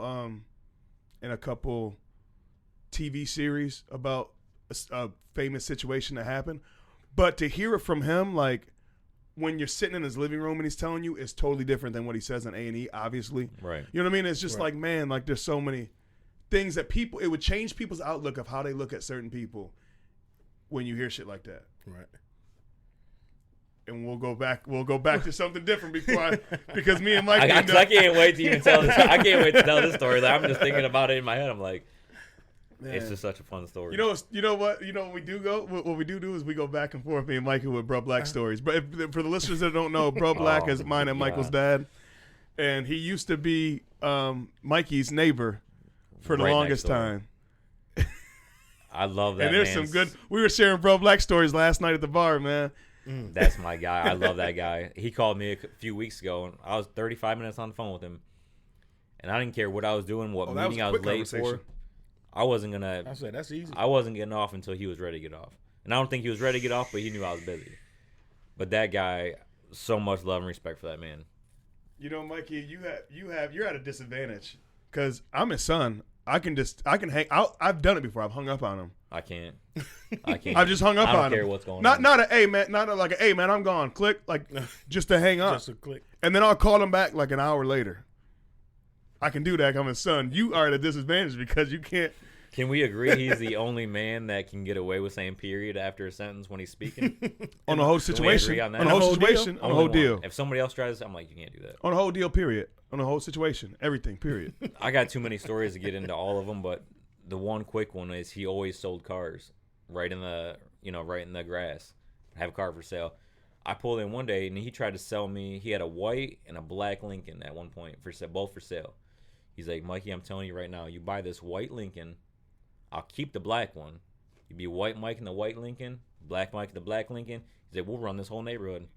TV series about a famous situation that happened. But to hear it from him, like when you're sitting in his living room and he's telling you, is totally different than what he says on A&E. Obviously, Right. you know what I mean? It's just Right. like, man, like there's so many things that it would change people's outlook of how they look at certain people when you hear shit like that. Right. And we'll go back to something different because me and Mike. I can't wait to even tell this. I can't wait to tell this story. I'm just thinking about it in my head. I'm like, it's just such a fun story. You know what we do what we do is we go back and forth, me and Mikey, with Bro Black stories. But for the listeners that don't know, Bro Black is mine and Michael's dad, and he used to be Mikey's neighbor for the Right longest next door. time. I love that. And there's some good. We were sharing Bro Black stories last night at the bar, man. That's my guy. I love that guy. He called me a few weeks ago, and I was 35 minutes on the phone with him, and I didn't care what I was doing, what that was meeting a I was quick late for. conversation. I wasn't gonna. I said that's easy. I wasn't getting off until he was ready to get off, and I don't think he was ready to get off, but he knew I was busy. But that guy, so much love and respect for that man. You know, Mikey, you're at a disadvantage because I'm his son. I can hang. I've done it before. I've hung up on him. I can't. I've just hung up I don't on care him. what's going not on. not a hey man, not like a hey man, I'm gone. Click like just to hang up, Just a click. and then I'll call him back like an hour later. I can do that. I'm his son. You are at a disadvantage because you can't. Can we agree he's the only man that can get away with saying period after a sentence when he's speaking? On the whole Can we situation, agree on that? on the whole On the whole situation, on the Only whole one. deal, If somebody else tries, I'm like, you can't do that. on the whole deal, period, on the whole situation, everything, period. I got too many stories to get into all of them, but the one quick one is he always sold cars right in the grass. Have a car for sale. I pulled in one day and he tried to sell me. He had a white and a black Lincoln at one point both for sale. He's like, Mikey, I'm telling you right now, you buy this white Lincoln, I'll keep the black one. You be white Mike in the white Lincoln, black Mike in the black Lincoln. He's like, we'll run this whole neighborhood.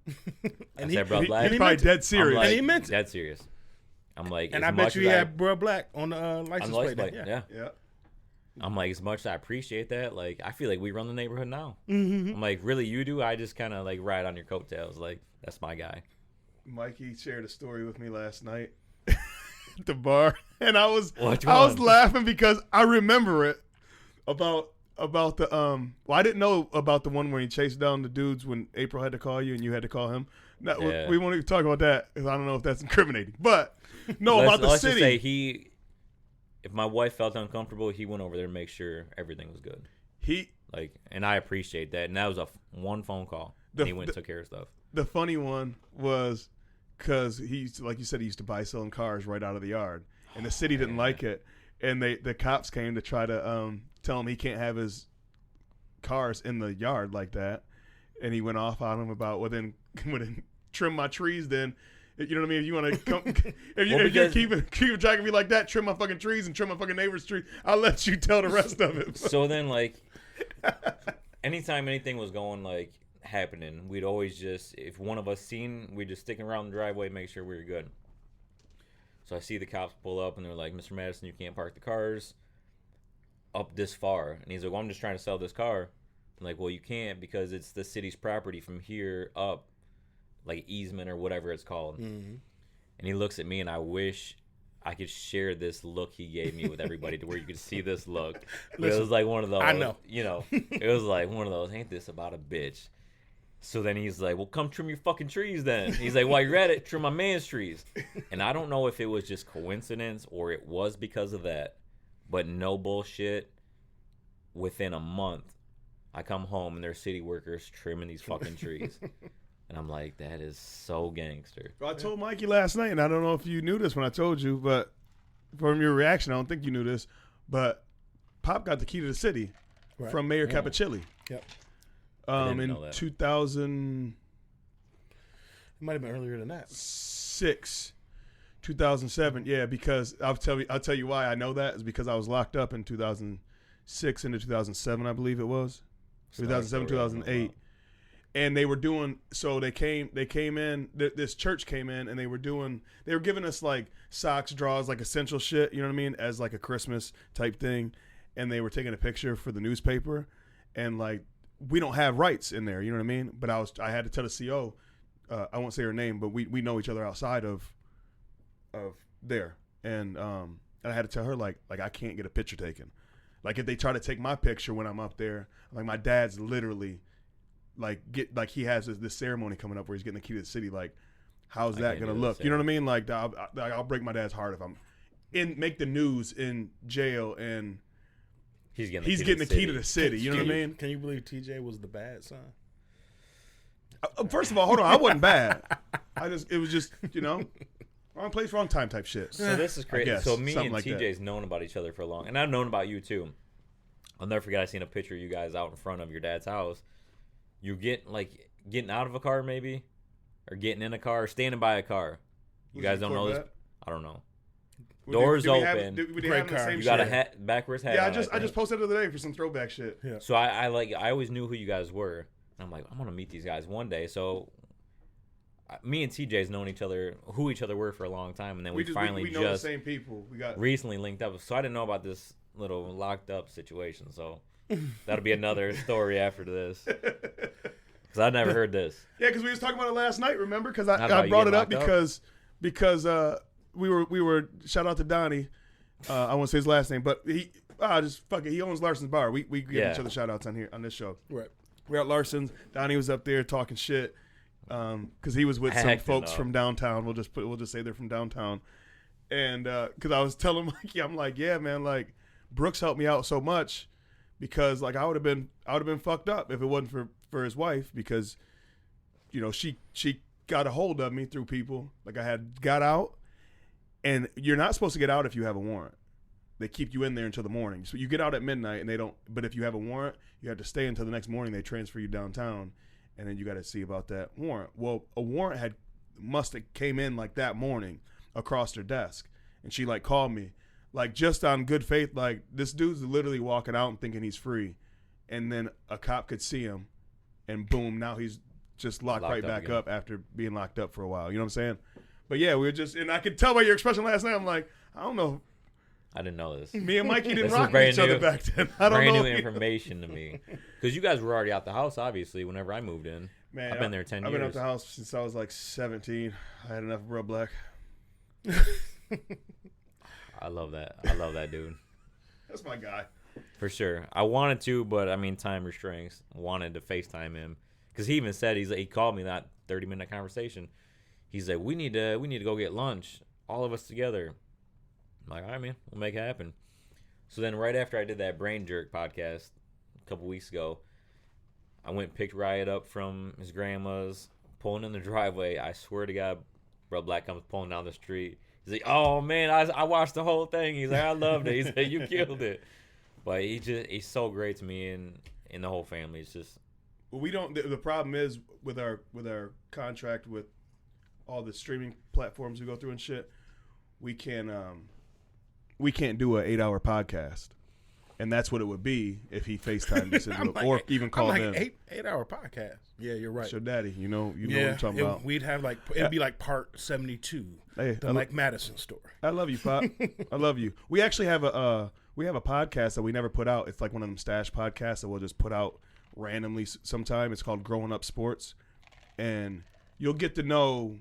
And I said, bro, black. He's probably dead serious. I'm like, And he meant it. dead serious. I'm like, And as I bet much you he as had Bro Black on the on license the license plate. plate. Yeah. Yeah. Yeah. I'm like, as much as I appreciate that, like, I feel like we run the neighborhood now. Mm-hmm. I'm like, really, you do? I just kind of like ride on your coattails. Like, that's my guy. Mikey shared a story with me last night at the bar, and I was Which was one? laughing because I remember it about the well, I didn't know about the one where he chased down the dudes when April had to call you and you had to call him. No, Yeah. we won't even talk about that because I don't know if that's incriminating. But no, let's, about the let's city. just say if my wife felt uncomfortable, he went over there to make sure everything was good. he Like, and I appreciate that. And that was one phone call. And he went and took care of stuff. the funny one was because he used to, like you said, he used to buy selling cars right out of the yard, and the city didn't like it, and the cops came to try to tell him he can't have his cars in the yard like that, and he went off on him about then trim my trees then. You know what I mean? If you want to come, if you're keep track of me like that, trim my fucking trees and trim my fucking neighbor's tree. I'll let you tell the rest of it. So then, like, anytime anything was going, like, happening, we'd always just, if one of us seen, we'd just stick around the driveway, make sure we were good. So I see the cops pull up, and they're like, Mr. Madison, you can't park the cars up this far. And he's like, well, I'm just trying to sell this car. I'm like, well, you can't because it's the city's property from here up, like easement or whatever it's called. Mm-hmm. And he looks at me, and I wish I could share this look he gave me with everybody to where you could see this look. But it was like one of those, I know. It was like one of those, ain't this about a bitch? So then he's like, well, come trim your fucking trees then. He's like, while you're at it, trim my man's trees. And I don't know if it was just coincidence or it was because of that, but no bullshit. Within a month, I come home and there's city workers trimming these fucking trees. And I'm like, that is so gangster. Well, I told Mikey last night, and I don't know if you knew this when I told you, but from your reaction, I don't think you knew this, but Pop got the key to the city from Mayor Cappuccilli. Yep. In 2000. It might have been earlier than that. 2007. Yeah, because I'll tell you why I know that is because I was locked up in 2006 into 2007, I believe it was. 2007, 2008. And they were doing, so they came in, this church came in, and they were giving us like socks, draws, like essential shit, you know what I mean, as like a Christmas type thing. And they were taking a picture for the newspaper, and like, we don't have rights in there, you know what I mean? But I had to tell the CO, I won't say her name, but we know each other outside of there. And I had to tell her like I can't get a picture taken. Like if they try to take my picture when I'm up there, like my dad's literally he has this ceremony coming up where he's getting the key to the city. Like, how's that gonna look? You know what I mean? Like I'll break my dad's heart if I'm make the news in jail and he's getting the key to the city. You know what I mean? Can you believe TJ was the bad son? First of all, hold on, I wasn't bad. It was just wrong place, wrong time type shit. So this is crazy. So me and like TJ's known about each other for a long, and I've known about you too. I'll never forget. I seen a picture of you guys out in front of your dad's house. You getting out of a car maybe, or getting in a car, or standing by a car. You guys don't know this? I don't know. Doors open. Great car. You got a backwards hat. Yeah, I just posted the other day for some throwback shit. Yeah. So I always knew who you guys were. I'm like, I'm gonna meet these guys one day. So me and TJ's known who each other were for a long time, and then we finally know the same people. We got recently linked up. So I didn't know about this little locked up situation. So that'll be another story after this. Because I never heard this. Yeah, because we was talking about it last night. Remember? Because I brought it up because we were shout out to Donnie. I won't say his last name, but he he owns Larson's Bar. We give each other shout outs on this show. Right. We're at Larson's. Donnie was up there talking shit because he was with some folks from downtown. We'll just say they're from downtown. And because I was telling Mikey, I'm like, yeah, man, like Brooks helped me out so much because like I would have been fucked up if it wasn't for his wife, because she got a hold of me through people. Like I had got out, and you're not supposed to get out if you have a warrant. They keep you in there until the morning. So you get out at midnight, and they don't. But if you have a warrant, you have to stay until the next morning. They transfer you downtown, and then you got to see about that warrant. Well, a warrant must have came in like that morning across her desk, and she like called me, like just on good faith, like this dude's literally walking out and thinking he's free, and then a cop could see him, and boom, now he's just locked right back up after being locked up for a while. You know what I'm saying? But yeah, we were just, and I could tell by your expression last night. I'm like, I don't know. I didn't know this. Me and Mikey didn't rock with each other back then. I don't know. Brand new information to me. Because you guys were already out the house, obviously, whenever I moved in. Man, I've been there 10 years. I've been out the house since I was like 17. I had enough Bro Black. I love that. I love that dude. That's my guy. For sure. I wanted to, but I mean, time restraints. Wanted to FaceTime him. Because he even said, he called me that 30-minute conversation. He's like, we need to go get lunch. All of us together. I'm like, all right, man, we'll make it happen. So then right after I did that Brain Jerk podcast a couple weeks ago, I went and picked Riot up from his grandma's, pulling in the driveway. I swear to God, Bro Black comes pulling down the street. He's like, oh, man, I watched the whole thing. He's like, I loved it. He's like, you killed it. But he's so great to me and the whole family. It's just. Well, we don't. The problem is with our contract with all the streaming platforms we go through and shit, we can't do an 8-hour podcast, and that's what it would be if he FaceTimed us into it, or even called in. 8-hour podcast. Yeah, you're right. So, Daddy, you know what I'm talking about. We'd have it'd be like part 72, the Mike Madison story. I love you, Pop. I love you. We actually have a podcast that we never put out. It's like one of them stash podcasts that we'll just put out randomly sometime. It's called Growing Up Sports, and you'll get to know.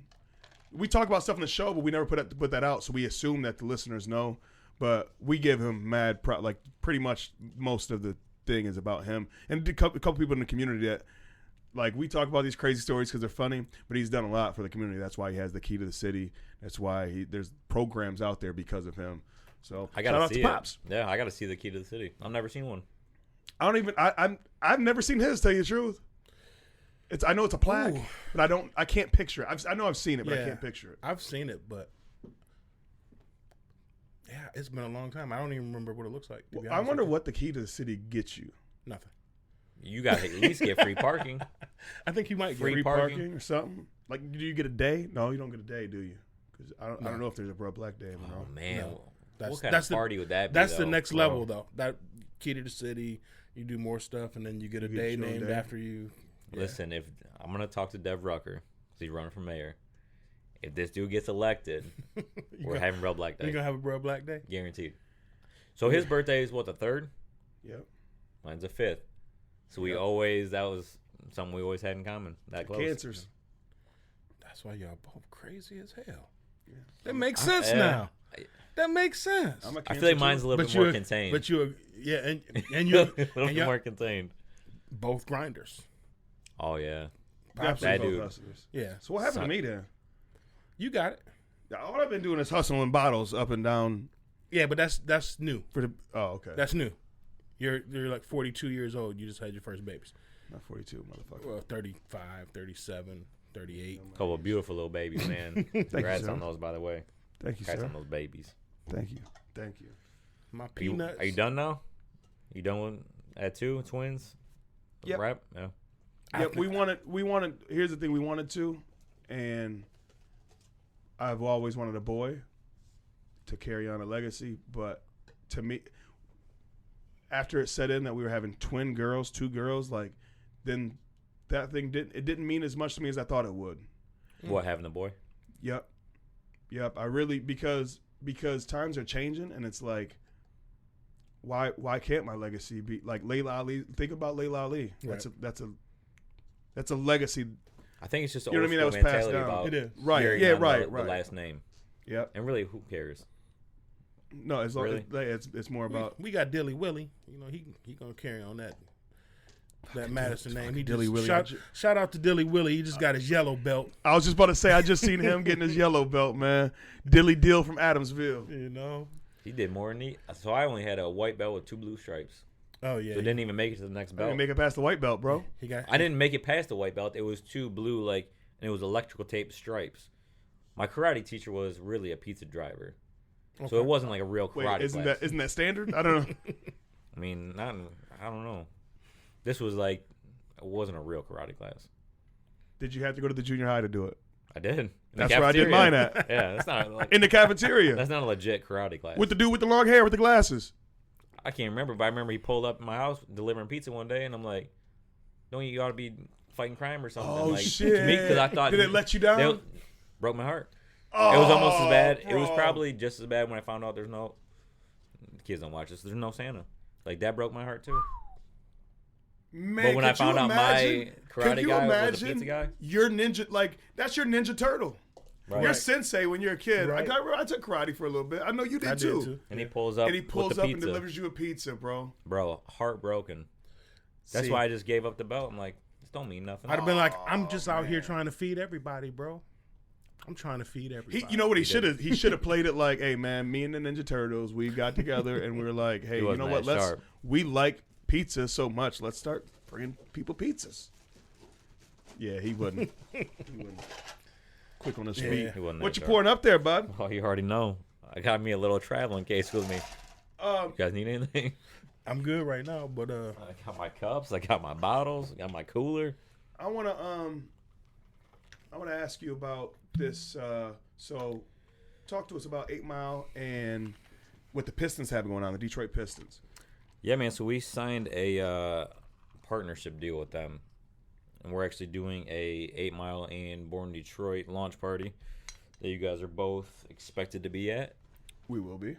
We talk about stuff in the show, but we never put that out, so we assume that the listeners know. But we give him mad like pretty much most of the thing is about him, and a couple people in the community that like we talk about these crazy stories because they're funny. But he's done a lot for the community. That's why he has the key to the city. That's why there's programs out there because of him. So I gotta see it. Pops. Yeah, I gotta see the key to the city. I've never seen one. I've never seen his. To tell you the truth, I know it's a plaque, Ooh. but I can't picture it. I know I've seen it, but I Yeah. can't picture it. I've seen it, but yeah, it's been a long time. I don't even remember what it looks like. to be I honest wonder with what the key to the city gets you. you. Nothing. You got to at least get free parking. I think you might Free get Free parking? parking or something? Like, do you get a day? No, you don't get a day, do you? Because I don't know if there's a Bro Black Day. Oh man, No. what kind of party would that be? That's the though? next Bro. level, though. That key to the city. You do more stuff, and then you get a You get day your own named day. after you. Yeah. Listen, if I'm gonna talk to Dev Rucker, 'cause he's running for mayor. If this dude gets elected, we're having Bro Black You're Day, gonna have a Bro Black Day. guaranteed. So his birthday is what, the 3rd? Yep. Mine's the 5th. So Yep. that was something we always had in common. That close. Cancers. That's why y'all both crazy as hell. Yeah. That makes sense Yeah. now. That makes sense. I'm a I Cancer feel like too. mine's a little bit more contained. But you, yeah, and a you, little and bit y'all more contained. both grinders. Oh yeah. Definitely That both dude. hustlers. Yeah, So what happened to me then? you got it. All I've been doing is hustling bottles up and down Yeah, but that's new. for the. Oh, okay. That's new. You're like 42 years old. You just had your first babies. Not 42, motherfucker. Well, 35, 37, 38. Couple of beautiful little babies, man. Congrats sir. on those, by the way. Thank you, Congrats sir. on those babies. Thank you. Thank you. My Are you, peanuts. are you done now? You done with at 2 twins? Yep. Wrap? Yeah. Yeah, we wanted. Here's the thing: we wanted to, and I've always wanted a boy to carry on a legacy. But to me, after it set in that we were having twin girls, 2 girls, like then that thing didn't mean as much to me as I thought it would. What, having a boy? Yep. I really because times are changing, and it's like, why can't my legacy be like Layla Ali? Think about Layla Ali. Right. That's a legacy. I think it's just You know old what I mean? school That was passed mentality down. about It is. Right. carrying Yeah. on Right. the Right. last name. Yep. And really, who cares? No, as long Really? it's more about We got Dilly Willie. You know he gonna carry on that Madison name. He Dilly just Willie. shout out to Dilly Willie. He just got his yellow belt. I was just about to say I just seen him getting his yellow belt, man. Dilly Dill from Adamsville. You know. He did more than he. So I only had a white belt with 2 blue stripes. Oh yeah. So it didn't even make it to the next I belt. didn't make it past the white belt, bro. He got. I didn't make it past the white belt. It was 2 blue, and it was electrical tape stripes. My karate teacher was really a pizza driver. So Okay. it wasn't like a real Wait, karate class. isn't that standard? I don't know. I mean, I don't know. This was like, it wasn't a real karate class. Did you have to go to the junior high to do it? I did. In the That's where I did cafeteria. mine at. Yeah, that's not like, In the cafeteria. that's not a legit karate class. With the dude with the long hair with the glasses. I can't remember, but I remember he pulled up in my house delivering pizza one day, and I'm like, "Don't you ought to be fighting crime or something?" Oh like, shit! To me, because I thought Did it let you down? they broke my heart. Oh, It was almost as bad. It was bro. probably just as bad when I found out there's no kids don't watch this. There's no Santa. Like that broke my heart too. Man, But when I could you found out imagine- my could karate you guy was a imagine pizza guy, Your ninja, like that's your Ninja Turtle. right? Your sensei when you're a kid. Right. I took karate for a little bit. I know you did, I too. did too. And he pulls up, And he pulls with the up and pizza. delivers you a pizza, bro. Bro, heartbroken. That's See, why I just gave up the belt. I'm like, this don't mean nothing. I'd have been like, I'm just out here trying to feed everybody, bro. I'm trying to feed everybody. You know what he should have? He should have played it like, hey man, me and the Ninja Turtles, we got together and we were like, hey, He you wasn't know what? that sharp. We like pizza so much. Let's start bringing people pizzas. Yeah, he wouldn't. Quick on his feet. He wasn't What that you sharp. pouring up there, bud? Oh, you already know. I got me a little traveling case with me. You guys need anything? I'm good right now, but I got my cups. I got my bottles. I got my cooler. I wanna ask you about this. So, talk to us about 8 Mile and what the Pistons have going on, the Detroit Pistons. Yeah, man. So we signed a partnership deal with them, and we're actually doing a 8 Mile and Born Detroit launch party that you guys are both expected to be at. We will be.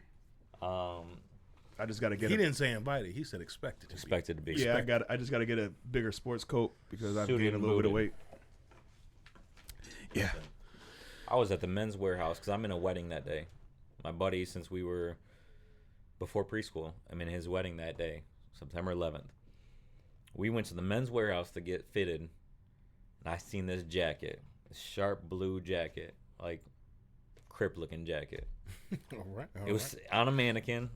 I just got to get. he didn't say invited. He said expected. To Expected to be. Yeah, I just got to get a bigger sports coat because I've Suited gained a and little bit of booted. weight. Yeah. I was at the men's warehouse because I'm in a wedding that day. My buddy, since we were before preschool, I'm in his wedding that day, September 11th. We went to the men's warehouse to get fitted, and I seen this jacket, this sharp blue jacket, like Crip-looking jacket. All right. It was on a mannequin.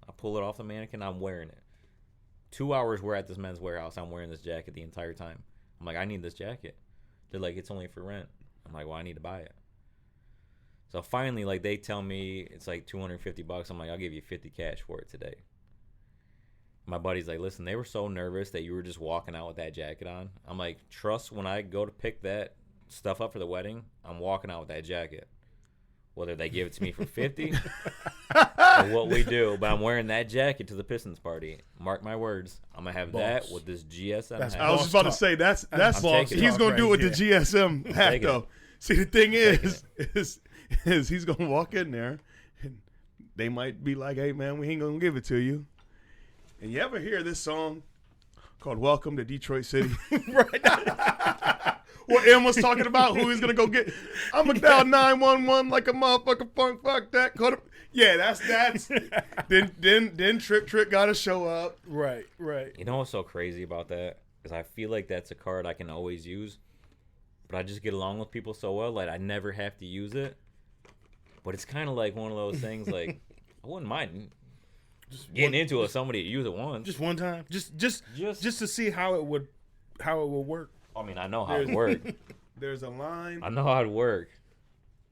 I pull it off the mannequin. I'm wearing it. 2 hours we're at this men's warehouse. I'm wearing this jacket the entire time. I'm like, I need this jacket. They're like, it's only for rent. I'm like, well, I need to buy it. So finally, like, they tell me it's like $250. I'm like, I'll give you 50 cash for it today. My buddy's like, listen, they were so nervous that you were just walking out with that jacket on. I'm like, trust when I go to pick that stuff up for the wedding, I'm walking out with that jacket. Whether they give it to me for 50 or what we do, but I'm wearing that jacket to the Pistons party. Mark my words, I'm gonna have that with this GSM hat. I was just about to say that's he's gonna do it with the GSM hat though. See, the thing is he's gonna walk in there and they might be like, hey man, we ain't gonna give it to you. And you ever hear this song called Welcome to Detroit City? Right. What M was talking about, who he's going to go get. I'm going to dial 911 like a motherfucker funk, fuck that. Yeah, that's. Then Trick got to show up. Right. You know what's so crazy about that? Is I feel like that's a card I can always use. But I just get along with people so well, like I never have to use it. But it's kind of like one of those things, like, I wouldn't mind getting into it with somebody to use it once. Just one time. Just to see how it would work. I mean, I know how it worked. There's a line. I know how it worked.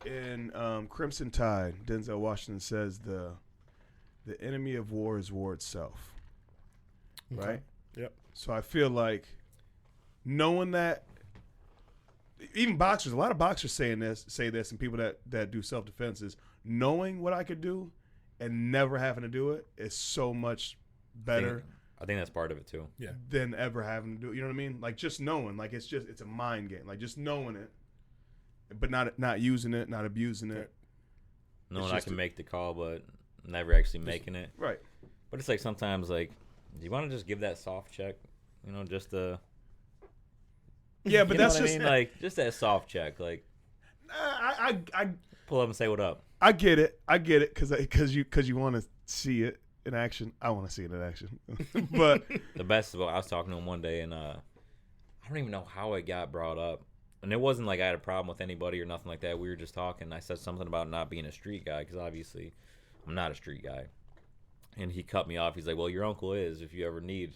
In Crimson Tide, Denzel Washington says the enemy of war is war itself. Okay. Right? Yep. So I feel like knowing that, even boxers, a lot of boxers say this, and people that do self-defense is knowing what I could do and never having to do it is so much better. I think that's part of it too. Yeah. Than ever having to do it. You know what I mean? Like just knowing, like it's a mind game. Like just knowing it, but not using it, not abusing it. Knowing I can make the call, but never actually making it. Right. But it's like sometimes, like, do you want to just give that soft check? You know, just the. Yeah, but that's just like just that soft check, like. I pull up and say what up. I get it, because you want to see it in action. I want to see it in action, but the best of all, I was talking to him one day, and I don't even know how it got brought up, and it wasn't like I had a problem with anybody or nothing like that. We were just talking. I said something about not being a street guy because obviously I'm not a street guy, and he cut me off. He's like, "Well, your uncle is. If you ever need,"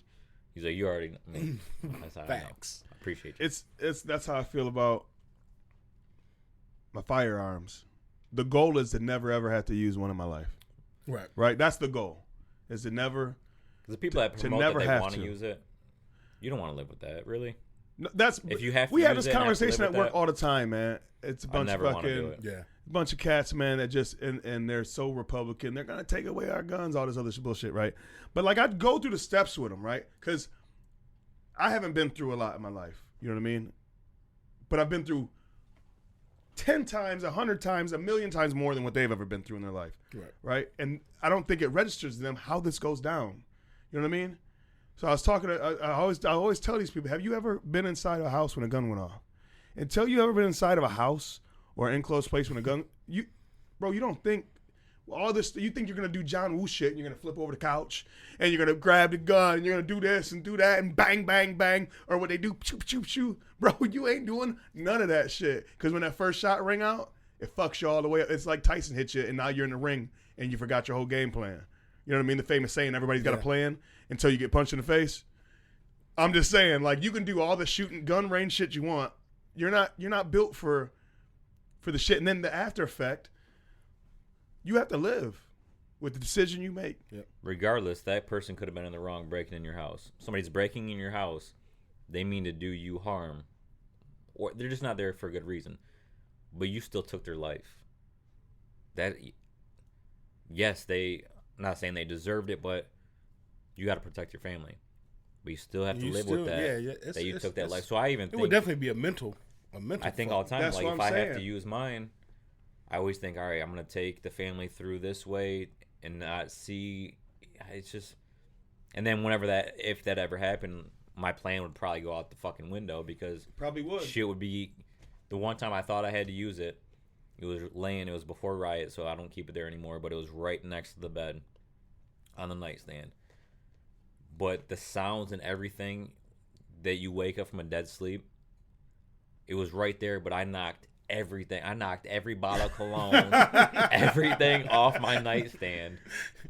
he's like, "You already." I mean, that's how Facts. I appreciate you. That's how I feel about my firearms. The goal is to never ever have to use one in my life. Right. That's the goal. Is to never. The people that promote that they want to use it, you don't want to live with that, really. No, that's if you have. To we use have this it conversation at work that, all the time, man. It's a bunch of fucking yeah, bunch of cats, man. That just and they're so Republican. They're gonna take away our guns, all this other bullshit, right? But like I'd go through the steps with them, right? Because I haven't been through a lot in my life. You know what I mean? But I've been through 10 times, 100 times, 1,000,000 times more than what they've ever been through in their life. Right? And I don't think it registers to them how this goes down. You know what I mean? So I was talking to, I always tell these people, have you ever been inside of a house when a gun went off? Until you ever been inside of a house or an enclosed place when a gun, you don't think all this, you think you're going to do John Woo shit and you're going to flip over the couch and you're going to grab the gun and you're going to do this and do that and bang, bang, bang, or what they do, shoot, shoot, shoot. Bro, you ain't doing none of that shit. Because when that first shot ring out, it fucks you all the way up. It's like Tyson hit you and now you're in the ring and you forgot your whole game plan. You know what I mean? The famous saying, everybody's got a plan until you get punched in the face. I'm just saying, like, you can do all the shooting gun range shit you want. You're not built for the shit. And then the after effect, you have to live with the decision you make. Yep. Regardless, that person could have been in the wrong breaking in your house. Somebody's breaking in your house. They mean to do you harm. Or they're just not there for a good reason. But you still took their life. Yes, I'm not saying they deserved it, but you got to protect your family. But you still have to live with that. That you took that life. So I even think it would definitely be a mental. I think all the time, like if I have to use mine, I always think, all right, I'm going to take the family through this way and not see. It's just, and then if that ever happened, my plan would probably go out the fucking window because probably would. Shit would be. The one time I thought I had to use it, it was before riot, so I don't keep it there anymore. But it was right next to the bed, on the nightstand. But the sounds and everything that you wake up from a dead sleep, it was right there. But I knocked everything. I knocked every bottle of cologne, everything off my nightstand,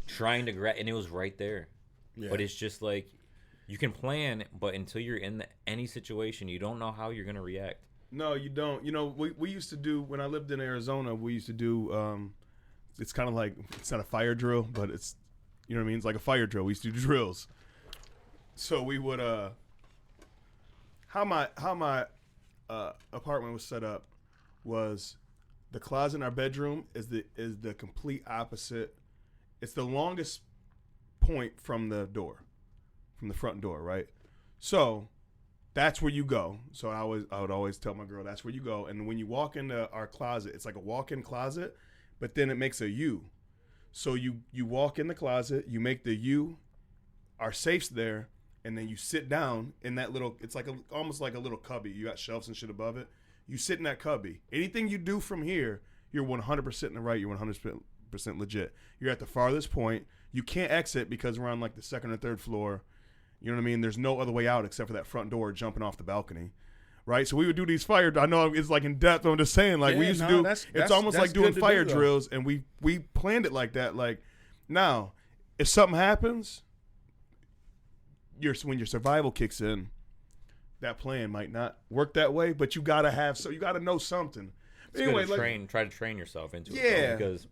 trying to grab, and it was right there. Yeah. But it's just like You can plan, but until you're in any situation, you don't know how you're gonna react. No, you don't. You know, we used to do when I lived in Arizona. We used to do. It's kind of like it's not a fire drill, but it's you know what I mean. It's like a fire drill. We used to do drills. So we would how my apartment was set up was the closet in our bedroom is the complete opposite. It's the longest point from the front door, right? So that's where you go. So I would always tell my girl that's where you go. And when you walk into our closet, it's like a walk-in closet, but then it makes a U. So you walk in the closet, you make the U, our safe's there, and then you sit down in that little. It's like almost like a little cubby. You got shelves and shit above it. You sit in that cubby. Anything you do from here, you're 100% in the right. You're 100% legit. You're at the farthest point. You can't exit because we're on like the second or third floor. You know what I mean? There's no other way out except for that front door jumping off the balcony. Right? So we would do these fire. I know it's like in depth. I'm just saying, like we used to do. It's almost like doing fire drills, and we planned it like that. Like now, if something happens, when your survival kicks in, that plan might not work that way. But you gotta you gotta know something. It's anyway, try to train yourself into it. Yeah. Because,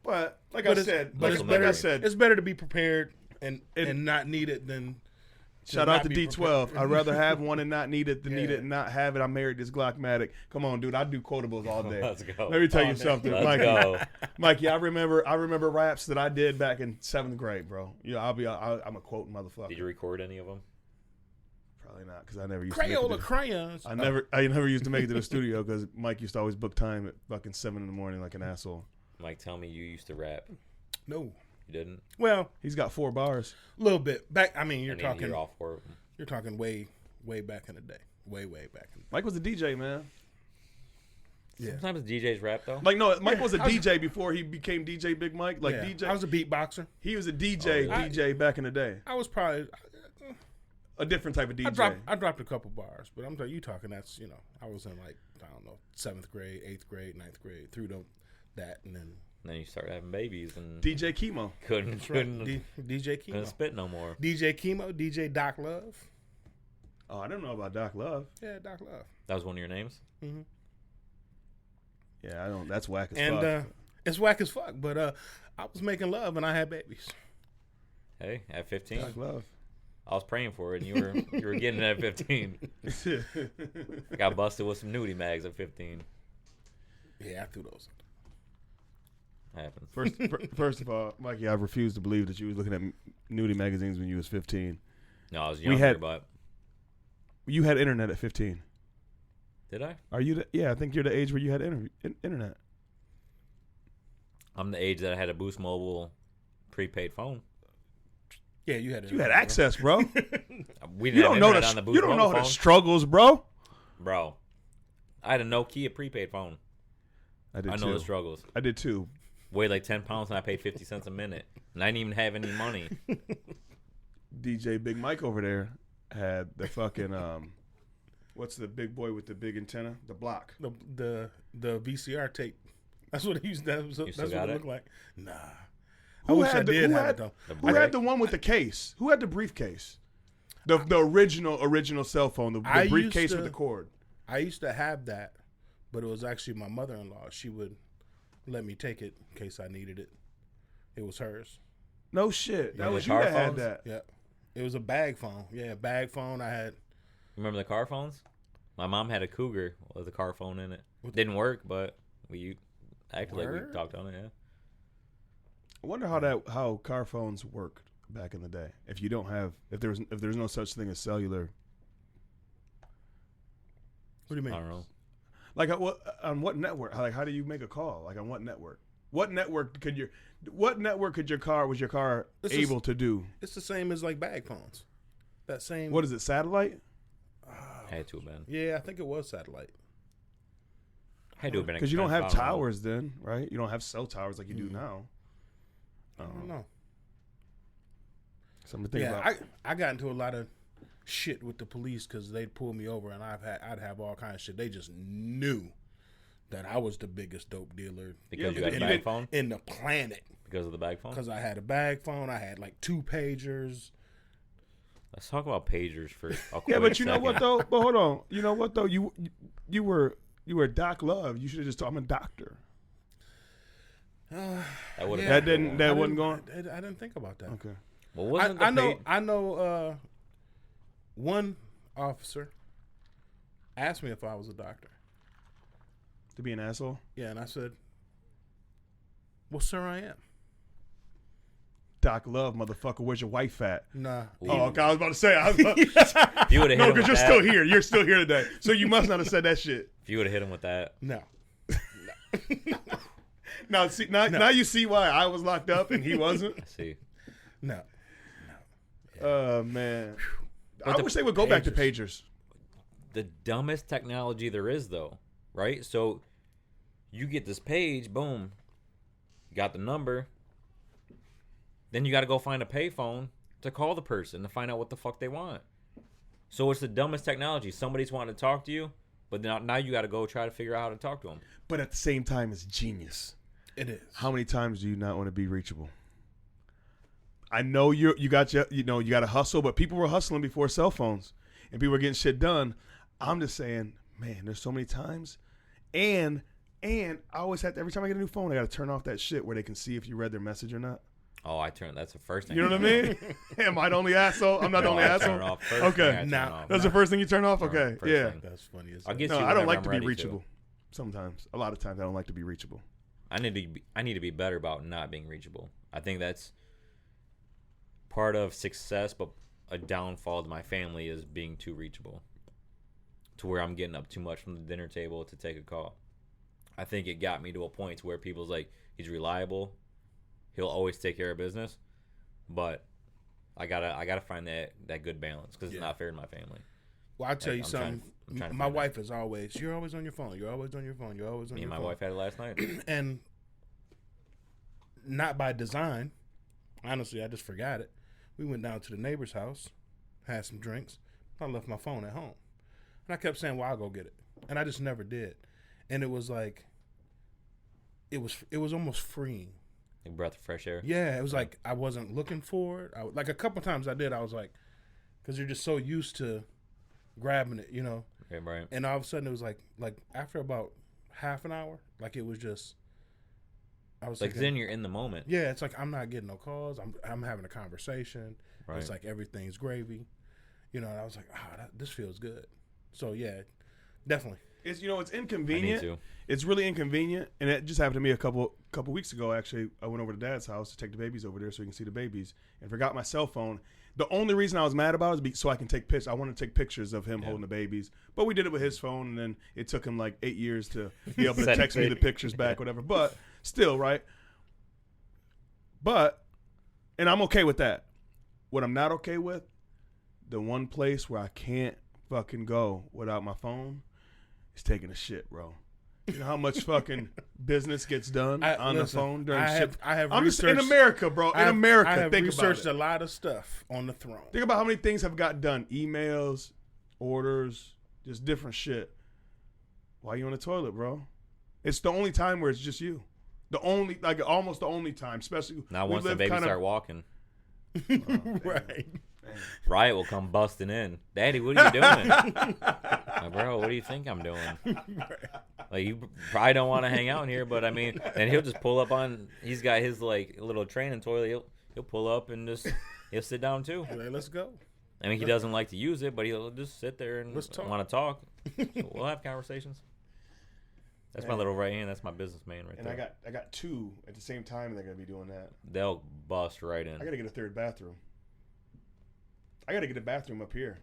like I said, it's better to be prepared and not need it than. Shout out to D12. I'd rather have one and not need it than need it and not have it. I married this Glockmatic. Come on, dude. I do quotables all day. Let's go. Let me tell you something, Let's go. Mikey. I remember raps that I did back in 7th grade, bro. Yeah, I'm a quoting motherfucker. Did you record any of them? Probably not, because I never used Crayola crayons. I never used to make it to the studio because Mike used to always book time at fucking 7 in the morning like an asshole. Mike, tell me you used to rap. No. You didn't? Well, he's got 4 bars. A little bit back. I mean, you're talking way back in the day. Way back in the day. Mike was a DJ, man. Yeah. Sometimes DJs rap though. Like no, Mike was a DJ before he became DJ Big Mike. Like DJ. I was a beatboxer. He was a DJ back in the day. I was probably a different type of DJ. I dropped a couple bars, but you talking that's I was in like I don't know 7th grade, 8th grade, 9th grade through that and then. And then you start having babies and DJ Chemo couldn't DJ Chemo couldn't spit no more. DJ Chemo, DJ Doc Love. Oh, I don't know about Doc Love. Yeah, Doc Love. That was one of your names. Mm-hmm. Yeah, I don't. That's whack as fuck. And it's whack as fuck. But I was making love and I had babies. Hey, at 15, Doc Love. I was praying for it, and you were getting it at 15. Got busted with some nudie mags at 15. Yeah, I threw those. Happens. First of all, Mikey, I refuse to believe that you was looking at nudie magazines when you was 15. No, I was younger, but you had internet at 15. Did I? Are you? Yeah, I think you're the age where you had internet. I'm the age that I had a Boost Mobile prepaid phone. Yeah, you had access, bro. We didn't have internet on the Boost You don't know phone. the struggles, bro. Bro, I had a Nokia prepaid phone. I know the struggles. I did too. Weighed like 10 pounds and I paid 50 cents a minute. And I didn't even have any money. DJ Big Mike over there had the fucking what's the big boy with the big antenna? The block. The VCR tape. That's what he used. That's what it looked like. Nah. I Who wish I did have it though. Who had the one with the case? Who had the briefcase? The original cell phone. The briefcase with the cord. I used to have that, but it was actually my mother-in-law. She would let me take it in case I needed it. It was hers. No shit. That was you car that had phones? that. Yeah. It was a bag phone. Yeah, bag phone. I had. Remember the car phones? My mom had a Cougar with a car phone in it. Didn't work, but we acted like we talked on it. Yeah. I wonder how car phones worked back in the day. If there's no such thing as cellular. What do you mean? I don't know. Like on what network? Like how do you make a call? Like on what network? Was your car able to do? It's the same as like bag phones. That same. What is it? Satellite? Had to have been. Yeah, I think it was satellite. Had to have been. Because you don't have towers then, right? You don't have cell towers like you do now. I don't know. Something to think about. I got into a lot of shit with the police because they'd pull me over and I'd have all kinds of shit. They just knew that I was the biggest dope dealer because you had a bag phone in the planet. Because of the bag phone. Because I had a bag phone. I had like 2 pagers. Let's talk about pagers for a quick Yeah, but you know second. what though? But hold on. You know what though? You were Doc Love. You should have just told I'm a doctor. That would've Yeah. been That cool. wasn't going. I didn't think about that. Okay. Well, wasn't the I know. One officer asked me if I was a doctor. To be an asshole. Yeah, and I said, "Well, sir, I am." Doc Love, motherfucker. Where's your wife at? Nah. Oh, okay. I was about to say. If you would have hit No, him with because you're that, still here. You're still here today. So you must not have said that shit. If you would have hit him with that, No. Now, see, now you see why I was locked up and he wasn't. I see. No. Oh man. But I the wish they would go back to pagers. The dumbest technology there is, though, right? So you get this page, boom, you got the number. Then you got to go find a payphone to call the person to find out what the fuck they want. So it's the dumbest technology. Somebody's wanting to talk to you, but now you got to go try to figure out how to talk to them. But at the same time, it's genius. It is. How many times do you not want to be reachable? I know you got to hustle, but people were hustling before cell phones, and people were getting shit done. I'm just saying, man, there's so many times, and I always have to, every time I get a new phone, I got to turn off that shit where they can see if you read their message or not. Oh, that's the first thing. You know what I mean? Am I the only asshole? I'm not the only I asshole. turn it off first Okay. thing I turn Nah. off. That's the first thing you turn off. Turn Okay, off first yeah. thing. That's funny as I'll hell. get No, you I don't whenever like I'm to be ready reachable. Sometimes, a lot of times, I don't like to be reachable. I need to be better about not being reachable. I think that's part of success, but a downfall to my family is being too reachable, to where I'm getting up too much from the dinner table to take a call. I think it got me to a point to where people's like, he's reliable, he'll always take care of business, but I gotta find that good balance because it's not fair to my family. Well, I'll tell you I'm something. trying to My find wife is always, you're always on your phone. You're always on your phone. You're always on Me your and my phone. wife had it last night. And not by design. Honestly, I just forgot it. We went down to the neighbor's house, had some drinks. I left my phone at home. And I kept saying, well, I'll go get it. And I just never did. And it was like, it was almost freeing. A breath of fresh air. Yeah, it was like I wasn't looking for it. Like a couple times I did, I was like, because you're just so used to grabbing it, you know. Yeah, right. And all of a sudden it was like after about half an hour, like it was just, I was Like thinking, then you're in the moment. yeah, it's like I'm not getting no calls. I'm having a conversation. Right. It's like everything's gravy, you know. And I was like, this feels good. So yeah, definitely. It's it's I need inconvenient. to. It's really inconvenient, and it just happened to me a couple weeks ago. Actually, I went over to Dad's house to take the babies over there so he can see the babies, and forgot my cell phone. The only reason I was mad about it is so I can take pictures. I wanted to take pictures of him holding the babies, but we did it with his phone, and then it took him like 8 years to be able to Send text me it. the pictures back, whatever. But still, right? And I'm okay with that. What I'm not okay with, the one place where I can't fucking go without my phone is taking a shit, bro. You know how much fucking business gets done on the phone during shit? I have I'm just in researched- America, bro. In America, I have think researched about a it. lot of stuff on the throne. Think about how many things have got done. Emails, orders, just different shit. Why you on the toilet, bro? It's the only time where it's just you. Almost the only time, especially Now we once the live babies kind of- start walking, Right. Riot will come busting in. Daddy, what are you doing? Like, bro, what do you think I'm doing? Like, you probably don't want to hang out in here, but I mean, and he'll just pull up on. He's got his like little training toilet. He'll pull up and he'll sit down too. Like, let's go. I mean, he doesn't like to use it, but he'll just sit there and Let's talk. want to talk. So we'll have conversations. That's my little right hand. That's my business man right And there. I got two at the same time, and they're gonna be doing that. They'll bust right in. I gotta get a third bathroom. I gotta get a bathroom up here.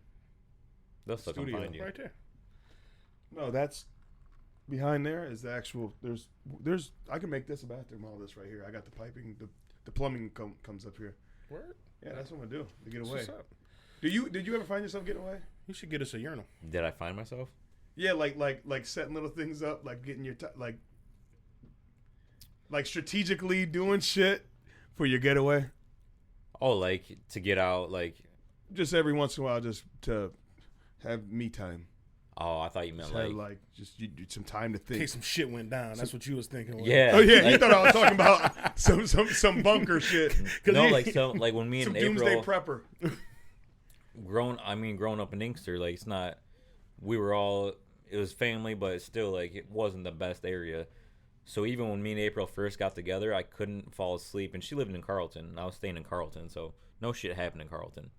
They'll still come studio. find you. Right there. No, that's behind there is the actual. There's. I can make this a bathroom. All this right here. I got the piping. The plumbing comes up here. Word? Yeah, that's what I'm gonna do to get That's away. what's up. Did you ever find yourself getting away? You should get us a urinal. Did I find myself? Yeah, like setting little things up, like getting your like strategically doing shit for your getaway. Oh, like to get out, like. Just every once in a while, just to have me time. Oh, I thought you meant Just like. have, like just you some time to In think. case some shit went down. That's what you was thinking. wasn't Yeah. Oh yeah, you like, thought I was talking about some bunker shit. No, you- like so, like when me Some and doomsday April prepper. growing up in Inkster, like it's not. It was family, but still like it wasn't the best area. So even when me and April first got together, I couldn't fall asleep, and she lived in Carlton, and I was staying in Carlton, so no shit happened in Carlton.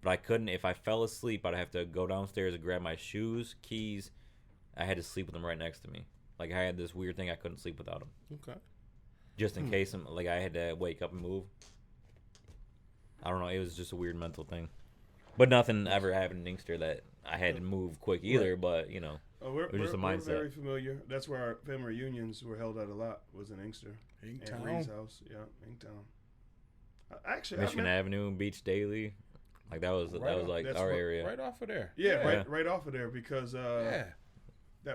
But I couldn't. If I fell asleep, I'd have to go downstairs and grab my shoes, keys. I had to sleep with them right next to me. Like I had this weird thing I couldn't sleep without them. Okay. Just in case, like I had to wake up and move. I don't know. It was just a weird mental thing. But nothing ever happened in Inkster that I had to move quick either. Right. But it was just a mindset. We're very familiar. That's where our family reunions were held at a lot. Was in Inkster. Inktown. And Reed's house. Yeah, Inktown. Actually, Michigan Avenue, Beach Daily. Like that was like our area. Right off of there. Yeah, right off of there because that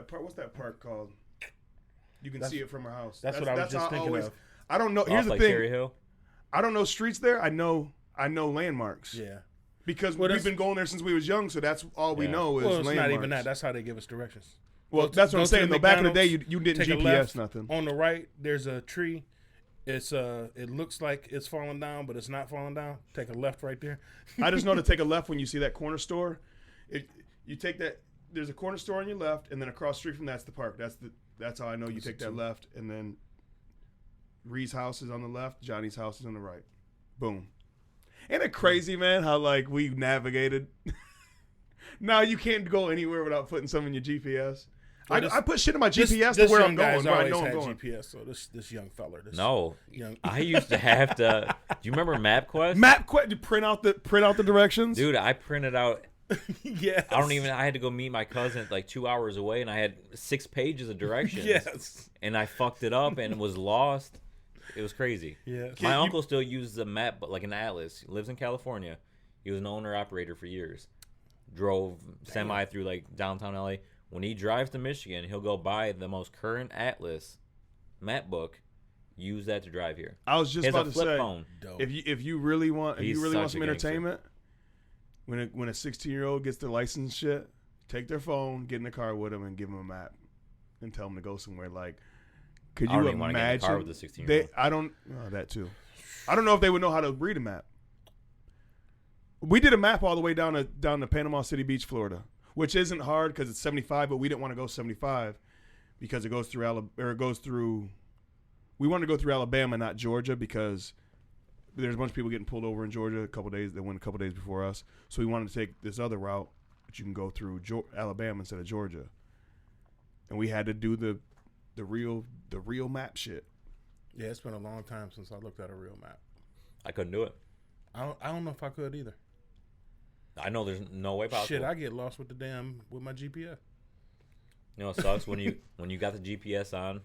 park. What's that park called? You can see it from our house. That's what I was just thinking of. I don't know. Here's the thing. Cherry Hill? I don't know streets there. I know landmarks. Yeah. Because we've been going there since we was young, so that's all we know is landmarks. It's not even that. That's how they give us directions. Well, that's what I'm saying. Though back in the day, you didn't GPS nothing. On the right, there's a tree. It looks like it's falling down, but it's not falling down. Take a left right there. I just know to take a left when you see that corner store. You take that. There's a corner store on your left, and then across the street from that's the park. That's how I know you take that left, and then Reed's house is on the left. Johnny's house is on the right. Boom. Ain't it crazy, man? How like we navigated. Now you can't go anywhere without putting some in your GPS. I put shit in my GPS to where I'm going. Where I know I'm going. GPS. So this young feller. I used to have to. Do you remember MapQuest? MapQuest. You print out the directions. Dude, I printed out. Yes. I had to go meet my cousin like 2 hours away, and I had 6 pages of directions. Yes. And I fucked it up and was lost. It was crazy. Yeah. My uncle still uses a map, but like an atlas. He lives in California. He was an owner-operator for years. Drove semi through like downtown LA. When he drives to Michigan, he'll go buy the most current atlas map book. Use that to drive here. I was just about to say, phone. if you really want some entertainment, when a 16-year-old gets their license shit, take their phone, get in the car with them, and give them a map, and tell them to go somewhere. Like, could you imagine? Get in the car with a 16-year-old. That too. I don't know if they would know how to read a map. We did a map all the way down to Panama City Beach, Florida, which isn't hard because it's 75, but we didn't want to go 75 because it goes through. We wanted to go through Alabama, not Georgia, because there's a bunch of people getting pulled over in Georgia they went a couple days before us. So we wanted to take this other route, but you can go through Alabama instead of Georgia. And we had to do the real map shit. Yeah, it's been a long time since I looked at a real map. I couldn't do it. I don't know if I could either. I know there's no way possible. Shit, I get lost with my GPS. You know, it sucks when you got the GPS on,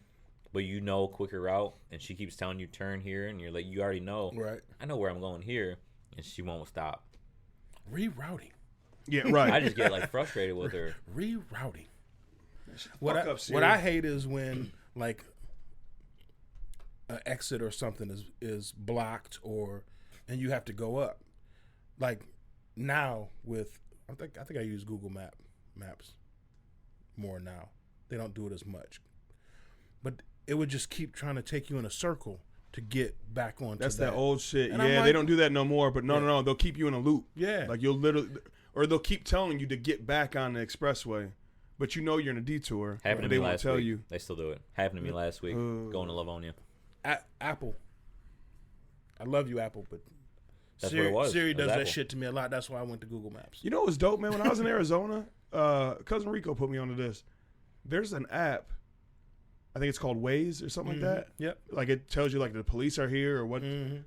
but you know a quicker route, and she keeps telling you turn here, and you're like, you already know. Right. I know where I'm going here, and she won't stop. Rerouting. Yeah, right. I just get like frustrated with her. Rerouting. What I hate is when like an exit or something is blocked and you have to go up. Like now with I think I use Google Maps more now. They don't do it as much. But it would just keep trying to take you in a circle to get back on. That's that old shit. And yeah, they don't do that no more. But no, they'll keep you in a loop. Yeah, like you'll literally, or they'll keep telling you to get back on the expressway, but you know you're in a detour. Happened to me last week. You. They still do it. Happened to me last week. Going to Livonia. Apple. I love you, Apple, but that's what it was. Siri does that Apple. shit to me a lot. That's why I went to Google Maps. You know what was dope, man? When I was in Arizona, cousin Rico put me onto this. There's an app. I think it's called Waze or something like that. Yep. Like it tells you like the police are here or what,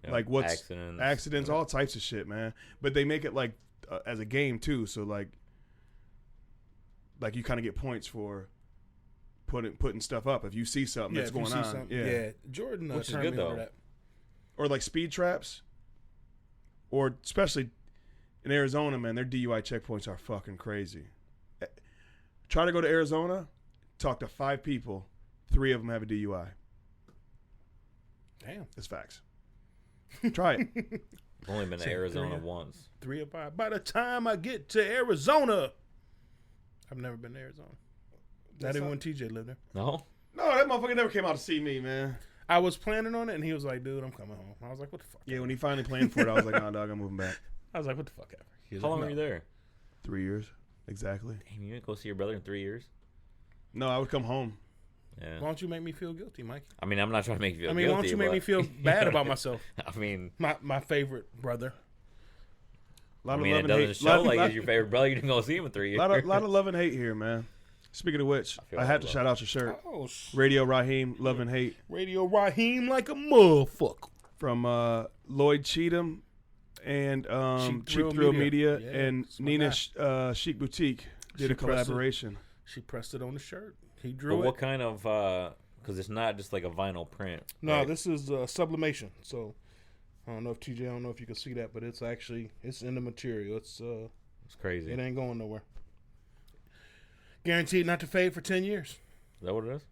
like what's accidents, all types of shit, man. But they make it like as a game too. So like you kind of get points for putting stuff up if you see something that's going on. Yeah, Jordan which is turned good me on though. to that. Or like speed traps, or especially in Arizona, man, their DUI checkpoints are fucking crazy. Try to go to Arizona, talk to 5 people, 3 of them have a DUI. Damn, it's facts. Try it. I've only been to Arizona once. 3 or 5. By the time I get to Arizona, I've never been to Arizona. Not even when TJ lived there. No, that motherfucker never came out to see me, man. I was planning on it, and he was like, dude, I'm coming home. I was like, what the fuck? Yeah, when he finally planned for it, I was like, nah, dog, I'm moving back. I was like, what the fuck ever? How long were you there? 3 years, exactly. Damn, you didn't go see your brother in 3 years? No, I would come home. Yeah. Why don't you make me feel guilty, Mike? I mean, I'm not trying to make you feel guilty. Why don't you make me feel bad about myself? I mean, my favorite brother. It doesn't show like he's your favorite brother. You didn't go see him in 3 years. Lot of love and hate here, man. Speaking of which, I had to shout out your shirt. Oh, Radio Raheem, Love and Hate. Radio Raheem like a motherfucker. From Lloyd Cheatham and Cheap Thrill Media and Nina Chic Boutique did a collaboration. She pressed it on the shirt. He drew it. What kind of, because it's not just like a vinyl print. No, right? this is sublimation. So, I don't know if TJ, I don't know if you can see that, but it's actually, it's in the material. It's crazy. It ain't going nowhere. Guaranteed not to fade for 10 years. Is that what it is?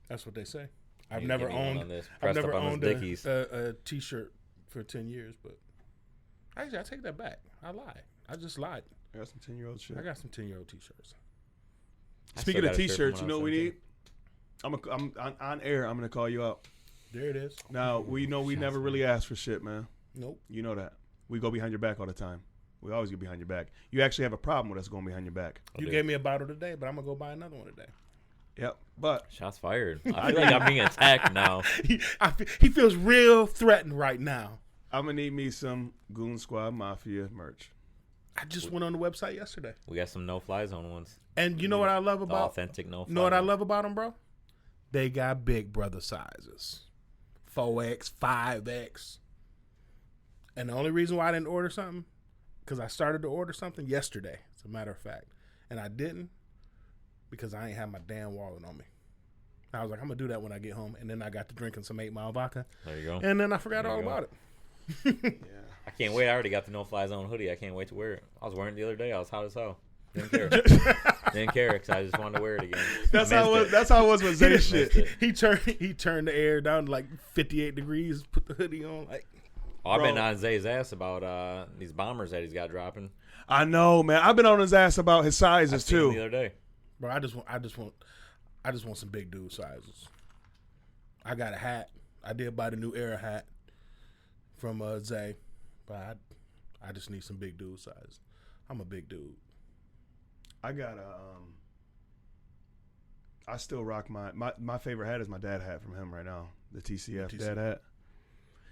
That's what they say. I've never owned a T-shirt for 10 years, but actually, I take that back. I lied. I just lied. I got some 10-year-old shit. I got some 10-year-old T-shirts. Speaking of T-shirts, you know what we need? I'm on air. I'm gonna call you out. There it is. Now we know we never really ask for shit, man. Nope. You know that. We go behind your back all the time. We always go behind your back. You actually have a problem with us going behind your back. You gave me a bottle today, but I'm gonna go buy another one today. Yep, but shots fired. I feel like I'm being attacked now. He feels real threatened right now. I'm gonna need me some Goon Squad Mafia merch. I just went on the website yesterday. We got some no-fly zone ones. And you know what I love about authentic no-fly. You know what I love about them, bro? They got big brother sizes, 4X, 5X. And the only reason why I didn't order something, because I started to order something yesterday, as a matter of fact, and I didn't because I ain't have my damn wallet on me. I was like, I'm gonna do that when I get home, and then I got to drinking some 8 Mile Vodka. There you go. And then I forgot all about it. Yeah. I can't wait. I already got the no-fly zone hoodie. I can't wait to wear it. I was wearing it the other day. I was hot as hell. Didn't care. Didn't care because I just wanted to wear it again. That's how it was with Zay shit. He turned the air down to like 58 degrees. Put the hoodie on. Like, I've been on Zay's ass about these bombers that he's got dropping. I know, man. I've been on his ass about his sizes too. The other day, bro. I just want some big dude sizes. I got a hat. I did buy the new Era hat from Zay, but I just need some big dude sizes. I'm a big dude. I got I still rock my favorite hat is my dad hat from him right now, the TCF dad hat.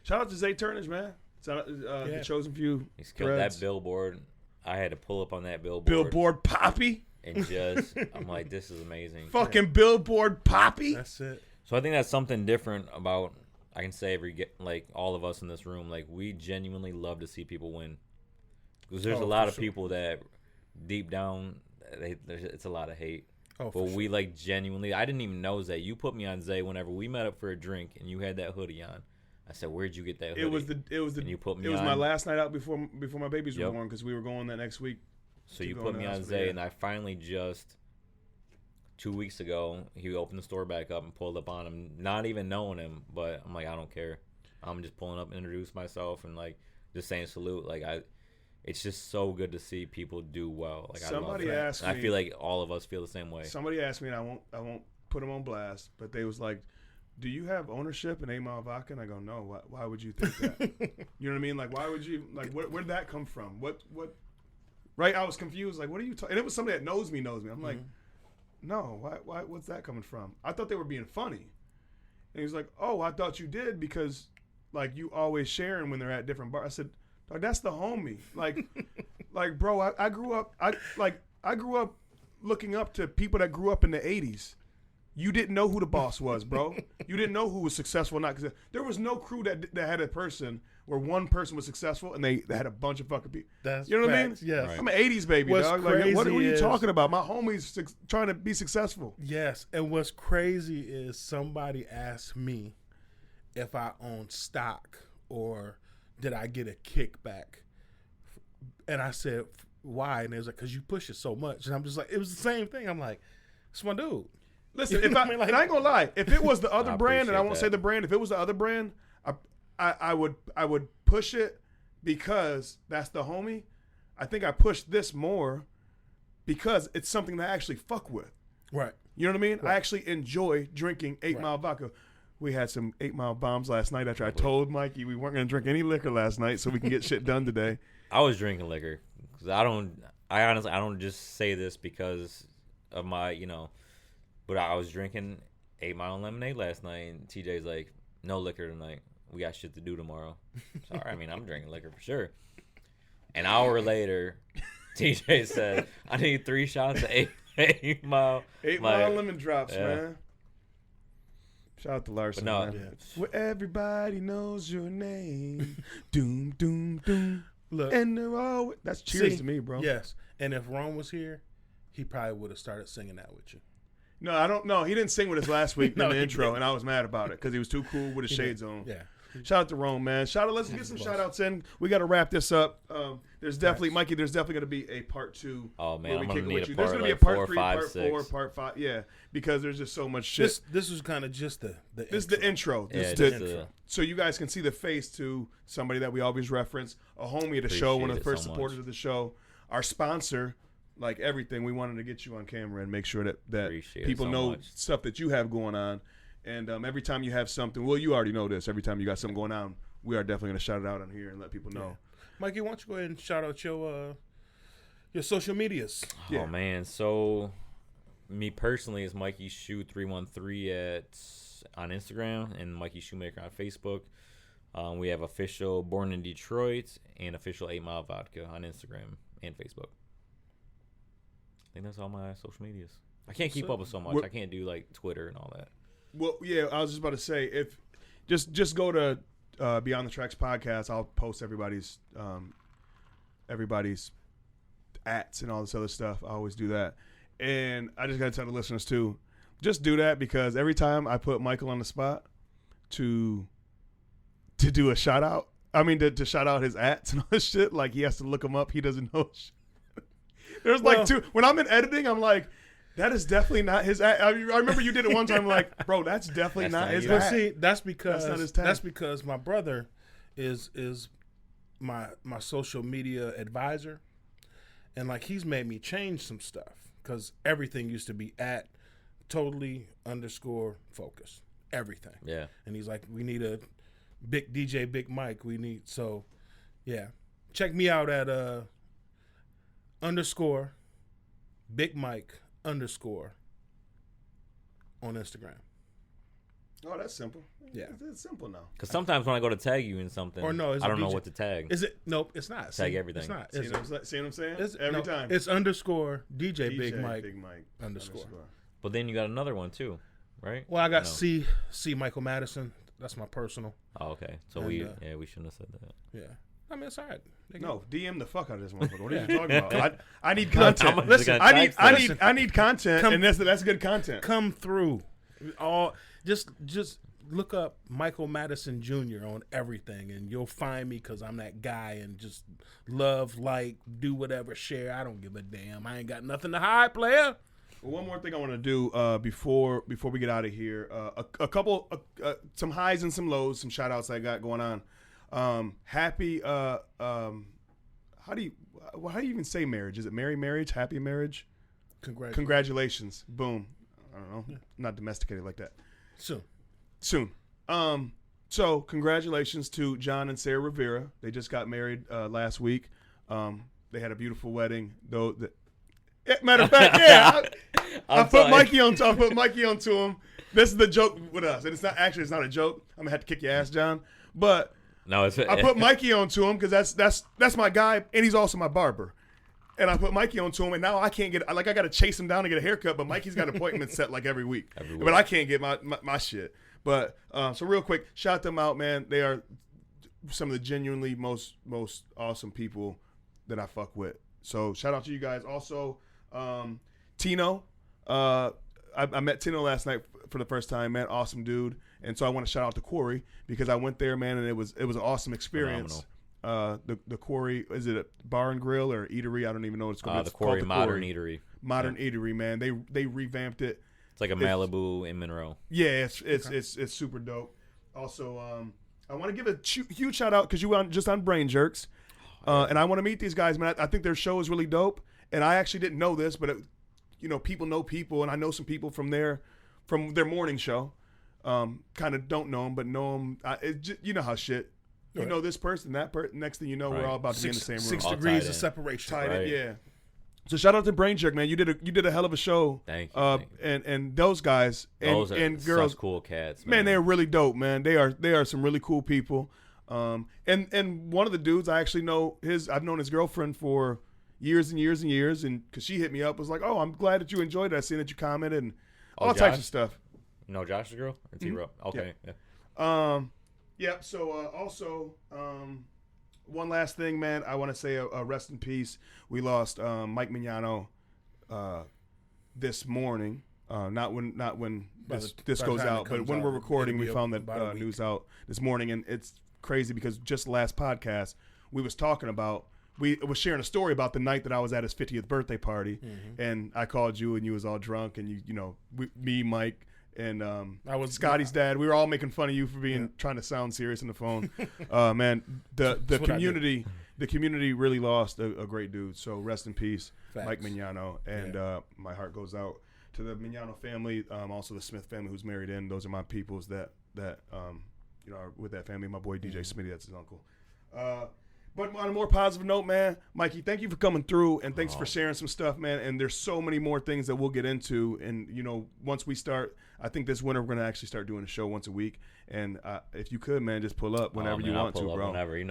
Shout out to Zay Turnage, man. Shout out the Chosen Few. He's killed that billboard. I had to pull up on that billboard. Billboard Poppy. And just, I'm like, this is amazing. Fucking Billboard Poppy. That's it. So I think that's something different about, I can say like all of us in this room, like we genuinely love to see people win. Because there's a lot of people that deep down, it's a lot of hate. But we like genuinely, I didn't even know Zay. You put me on Zay whenever we met up for a drink and you had that hoodie on. I said, "Where'd you get that hoodie?" It was and you put me it was on. my last night out before my babies were born because we were going that next week. So you put me on Zay, and I finally just 2 weeks ago he opened the store back up and pulled up on him, not even knowing him. But I'm like, I don't care. I'm just pulling up and introduce myself and like just saying salute. Like it's just so good to see people do well. Like somebody asked me, I feel like all of us feel the same way. Somebody asked me, and I won't put them on blast, but they was like, "Do you have ownership in 8 Mile Vodka?" And I go, "No. Why would you think that?" You know what I mean? Like, why would you? Like, where did that come from? What? Right? I was confused. Like, what are you talking? And it was somebody that knows me. I'm like, no. Why? What's that coming from? I thought they were being funny. And he was like, "Oh, I thought you did because, like, you always sharing when they're at different bars." I said, "Dog, that's the homie. Like, bro, I grew up. I grew up looking up to people that grew up in the '80s." You didn't know who the boss was, bro. You didn't know who was successful or not. Because there was no crew that had a person where one person was successful and they had a bunch of fucking people. That's you know what facts, I mean? Yes. Right. I'm an 80s baby, dog. Like, what are you talking about? My homie's trying to be successful. Yes. And what's crazy is somebody asked me if I own stock or did I get a kickback. And I said, why? And they was like, because you push it so much. And I'm just like, it was the same thing. I'm like, it's my dude. Listen, and I ain't gonna lie. If it was the other brand, and I won't say the brand, if it was the other brand, I would push it because that's the homie. I think I push this more because it's something that I actually fuck with. Right. You know what I mean? Right. I actually enjoy drinking 8 Mile Vodka. We had some 8 Mile bombs last night after I told Mikey we weren't gonna drink any liquor last night so we can get shit done today. I was drinking liquor. 'Cause I honestly don't just say this because of my, but I was drinking 8 Mile lemonade last night, and TJ's like, no liquor tonight. We got shit to do tomorrow. So, I mean, I'm drinking liquor for sure. An hour later, TJ said, I need 3 shots of 8 Mile. 8 Mile lemon drops, yeah. man. Shout out to Larson, man. Yeah. Where everybody knows your name. Doom, doom, doom. Look, and they're all... That's cheers to me, bro. Yes. And if Rome was here, he probably would have started singing that with you. No, I don't know. He didn't sing with us last week in the intro, didn't. and I was mad about it because he was too cool with his shades on. Yeah. Shout out to Rome, man. Let's get some shout outs in. We got to wrap this up. There's definitely, Mikey, there's definitely going to be a part 2. Oh, man, I'm going to need a part, there's going to be a like part 4, 3, 5, part 6. 4, part 5. Yeah, because there's just so much shit. This was kind of just the This is the intro. Yeah, This is the intro. So you guys can see the face to somebody that we always reference, a homie of the show, one of the first supporters of the show, our sponsor. Like everything, we wanted to get you on camera and make sure that people know stuff that you have going on. And every time you have something, well, you already know this. Every time you got something going on, we are definitely going to shout it out on here and let people know. Yeah. Mikey, why don't you go ahead and shout out your social medias? Oh, man. So, me personally is Mikey Shu 313 on Instagram and Mikey Shumaker on Facebook. We have official Born in Detroit and official 8 Mile Vodka on Instagram and Facebook. I think that's all my social medias. I can't keep up with so much. I can't do like Twitter and all that. Well, yeah, I was just about to say, if just go to Beyond the Tracks podcast. I'll post everybody's ats and all this other stuff. I always do that, and I just got to tell the listeners too, just do that because every time I put Michael on the spot to do a shout out, I mean to shout out his ats and all this shit, like he has to look them up. He doesn't know shit. There's like 2. When I'm in editing, I'm like, that is definitely not his at. I remember you did it one time. I'm like, bro, that's definitely not his at. See, that's because that's not his tag. That's because my brother is my social media advisor, and like he's made me change some stuff because everything used to be at totally _focus everything. Yeah, and he's like, we need a big DJ, Big Mike. We need check me out at _Big Mike _ on Instagram. Oh, that's simple. Yeah, it's simple now. Because sometimes when I go to tag you in something, I don't know what to tag. Is it? Nope, it's not. Tag everything. It's not. See what I'm saying? Every time. It's _ Big Mike _ But then you got another one too, right? Well, I got C Michael Madison. That's my personal. Oh, okay. So we shouldn't have said that. Yeah. I mean, it's all right. No, DM the fuck out of this motherfucker. What are you talking about? I need content. Listen, I need content, and that's good content. Come through. Just look up Michael Madison Jr. on everything, and you'll find me because I'm that guy and just love, like, do whatever, share. I don't give a damn. I ain't got nothing to hide, player. Well, one more thing I want to do before we get out of here. A couple, some highs and some lows, some shout outs I got going on. Happy how do you even say marriage? Is it marriage, happy marriage? Congratulations. Boom. I don't know. Yeah. Not domesticated like that. Soon. So congratulations to John and Sarah Rivera. They just got married last week. They had a beautiful wedding. Though matter of fact, yeah. I put Mikey on to him. This is the joke with us. And it's not a joke. I'm gonna have to kick your ass, John. But no, I put Mikey on to him because that's my guy, and he's also my barber. And I put Mikey on to him, and now I can't get I got to chase him down to get a haircut. But Mikey's got appointments set like every week. But I can't get my shit. But so real quick, shout them out, man. They are some of the genuinely most awesome people that I fuck with. So shout out to you guys. Also, Tino. I met Tino last night for the first time, man. Awesome dude. And so I want to shout out to Corey because I went there, man, and it was an awesome experience. The Corey, is it a bar and grill or eatery? I don't even know what it's called. The Corey Modern Eatery. Modern Eatery, man. They revamped it. It's like a Malibu in Monroe. Yeah, it's super dope. Also, I want to give a huge shout out because you were just on Brain Jerks, and I want to meet these guys, man. I think their show is really dope, and I actually didn't know this, but people know people, and I know some people from their morning show. Kind of don't know them, but know them. You know how shit You know this person, that person. Next thing you know, we're all about to be in the same room. 6 All degrees tied of in. separation. Tied in, Right. yeah. So shout out to Brain Jerk, man. You did a hell of a show. Thank you. And those guys Those and are girls, such cool cats, man, they're really dope, man. They are some really cool people. And one of the dudes I actually know I've known his girlfriend for years and years and years, and because she hit me up, was like, "Oh, I'm glad that you enjoyed it. I seen that you commented and all types Josh? of stuff." You know Josh's girl or T-Row? Okay. Yeah. Yeah. So also, one last thing, man. I want to say a rest in peace. We lost Mike Mignano this morning. Not when this goes out, but when we're recording, we found that news out this morning, and it's crazy because just last podcast we was talking about. We was sharing a story about the night that I was at his 50th birthday party, and I called you, and you was all drunk, and me, Mike, and I was Scotty's dad. We were all making fun of you for trying to sound serious on the phone. Man, the community really lost a great dude. So rest in peace, Facts. Mike Mignano, and my heart goes out to the Mignano family, also the Smith family who's married in. Those are my peoples that are with that family. My boy DJ Smitty, that's his uncle. But on a more positive note, man, Mikey, thank you for coming through, and thanks for sharing some stuff, man. And there's so many more things that we'll get into. And, once we start, I think this winter we're going to actually start doing a show once a week. And if you could, man, just pull up whenever you want to, bro. Whenever you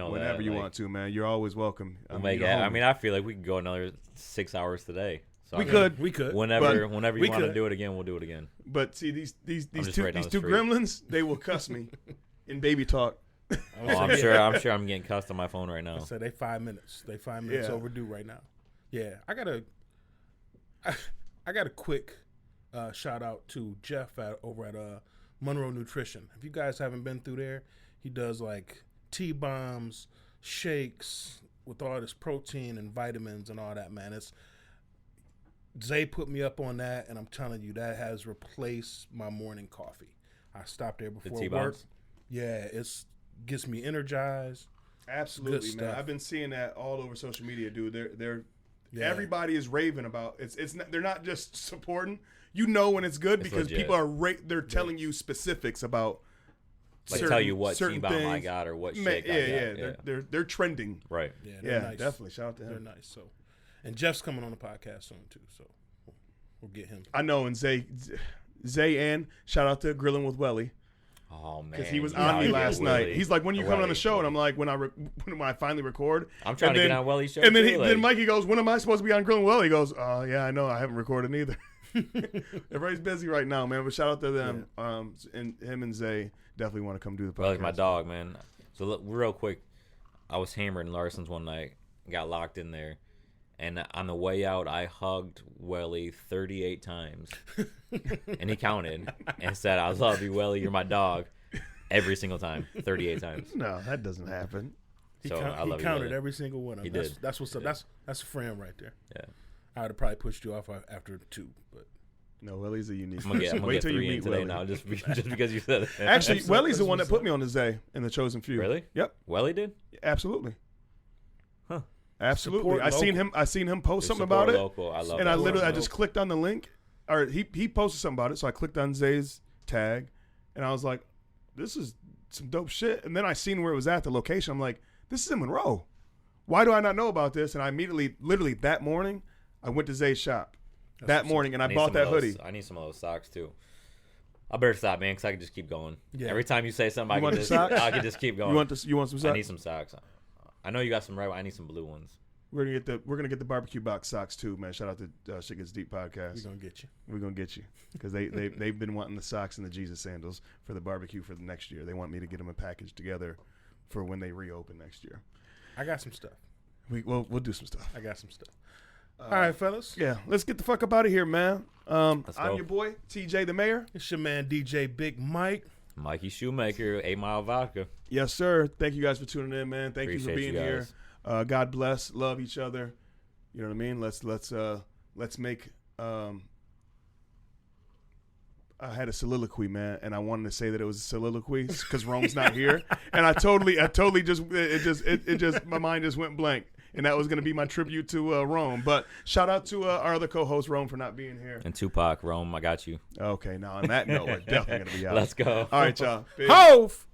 want to, man. You're always welcome. I mean, I feel like we could go another 6 hours today. So we could. Whenever you want to do it again, we'll do it again. But see, these two street. gremlins, they will cuss me in baby talk. I'm sure I'm getting cussed on my phone right now. I said they 5 minutes. They 5 minutes overdue right now. Yeah, I got a quick shout out to Jeff over at Monroe Nutrition. If you guys haven't been through there, he does like T-bombs, shakes with all this protein and vitamins and all that, man. Zay put me up on that, and I'm telling you, that has replaced my morning coffee. I stopped there before work. Yeah, gets me energized. Absolutely, man. I've been seeing that all over social media, dude. Everybody is raving about it's not, they're not just supporting. When it's good because legit. People are they're telling you specifics about tell you what certain T-bomb things. I got or what shake I got. They're trending. Right. Yeah, nice. Definitely. Shout out to him. They're nice. So, and Jeff's coming on the podcast soon too. So we'll get him. I know, and Zay, and shout out to Grilling with Welly. Oh man, because he was on me last night. He's like, "When you coming on the show?" And I'm like, "When I finally record." I'm trying to get on Welly's show. And then Mikey goes, "When am I supposed to be on Grilling with Welly?" He goes, "Oh yeah, I know. I haven't recorded either." Everybody's busy right now, man. But shout out to them. And him and Zay definitely want to come do the podcast. Welly's my dog, man. So look, real quick, I was hammering Larson's one night, got locked in there. And on the way out, I hugged Welly 38 times. And he counted and said, "I love you, Welly. You're my dog." Every single time. 38 times. No, that doesn't happen. He I love counted you, every single one of them. He did. That's what's up. That's a friend right there. Yeah. I would have probably pushed you off after 2. But no, Welly's a unique. I'm gonna get 3 in today Welly. now just because you said it. Actually, Welly's the one that put me on the Zay in the Chosen Few. Really? Yep. Welly did? Absolutely. Huh. Absolutely. I seen him post something about it. Local. I love and that. I just clicked on the link, or he posted something about it, so I clicked on Zay's tag, and I was like, "This is some dope shit." And then I seen where it was at, the location. I'm like, "This is in Monroe. Why do I not know about this?" And I immediately, literally that morning, I went to Zay's shop morning, and I bought that hoodie. I need some of those socks too. I better stop, man, because I can just keep going. Yeah. Every time you say something, I can just keep going. You want some socks? I need some socks. I know you got some red. I need some blue ones. We're gonna get the barbecue box socks too, man. Shout out to Shit Gets Deep podcast. We're gonna get you because they've been wanting the socks and the Jesus sandals for the barbecue for the next year. They want me to get them a package together for when they reopen next year. I got some stuff. We'll do some stuff. I got some stuff. All right, fellas. Yeah, let's get the fuck up out of here, man. I'm go. your boy TJ the Mayor. It's your man DJ Big Mike. Mikey Shumaker, 8 Mile Vodka. Yes, sir. Thank you guys for tuning in, man. Thank you for being here. God bless. Love each other. You know what I mean? Let's make. I had a soliloquy, man, and I wanted to say that it was a soliloquy because Rome's not here, and I totally just my mind just went blank, and that was gonna be my tribute to Rome. But shout out to our other co-host Rome for not being here. And Tupac, Rome, I got you. Okay, now on that note, we're definitely gonna be out. Let's go. All right, y'all. Peace. Hove!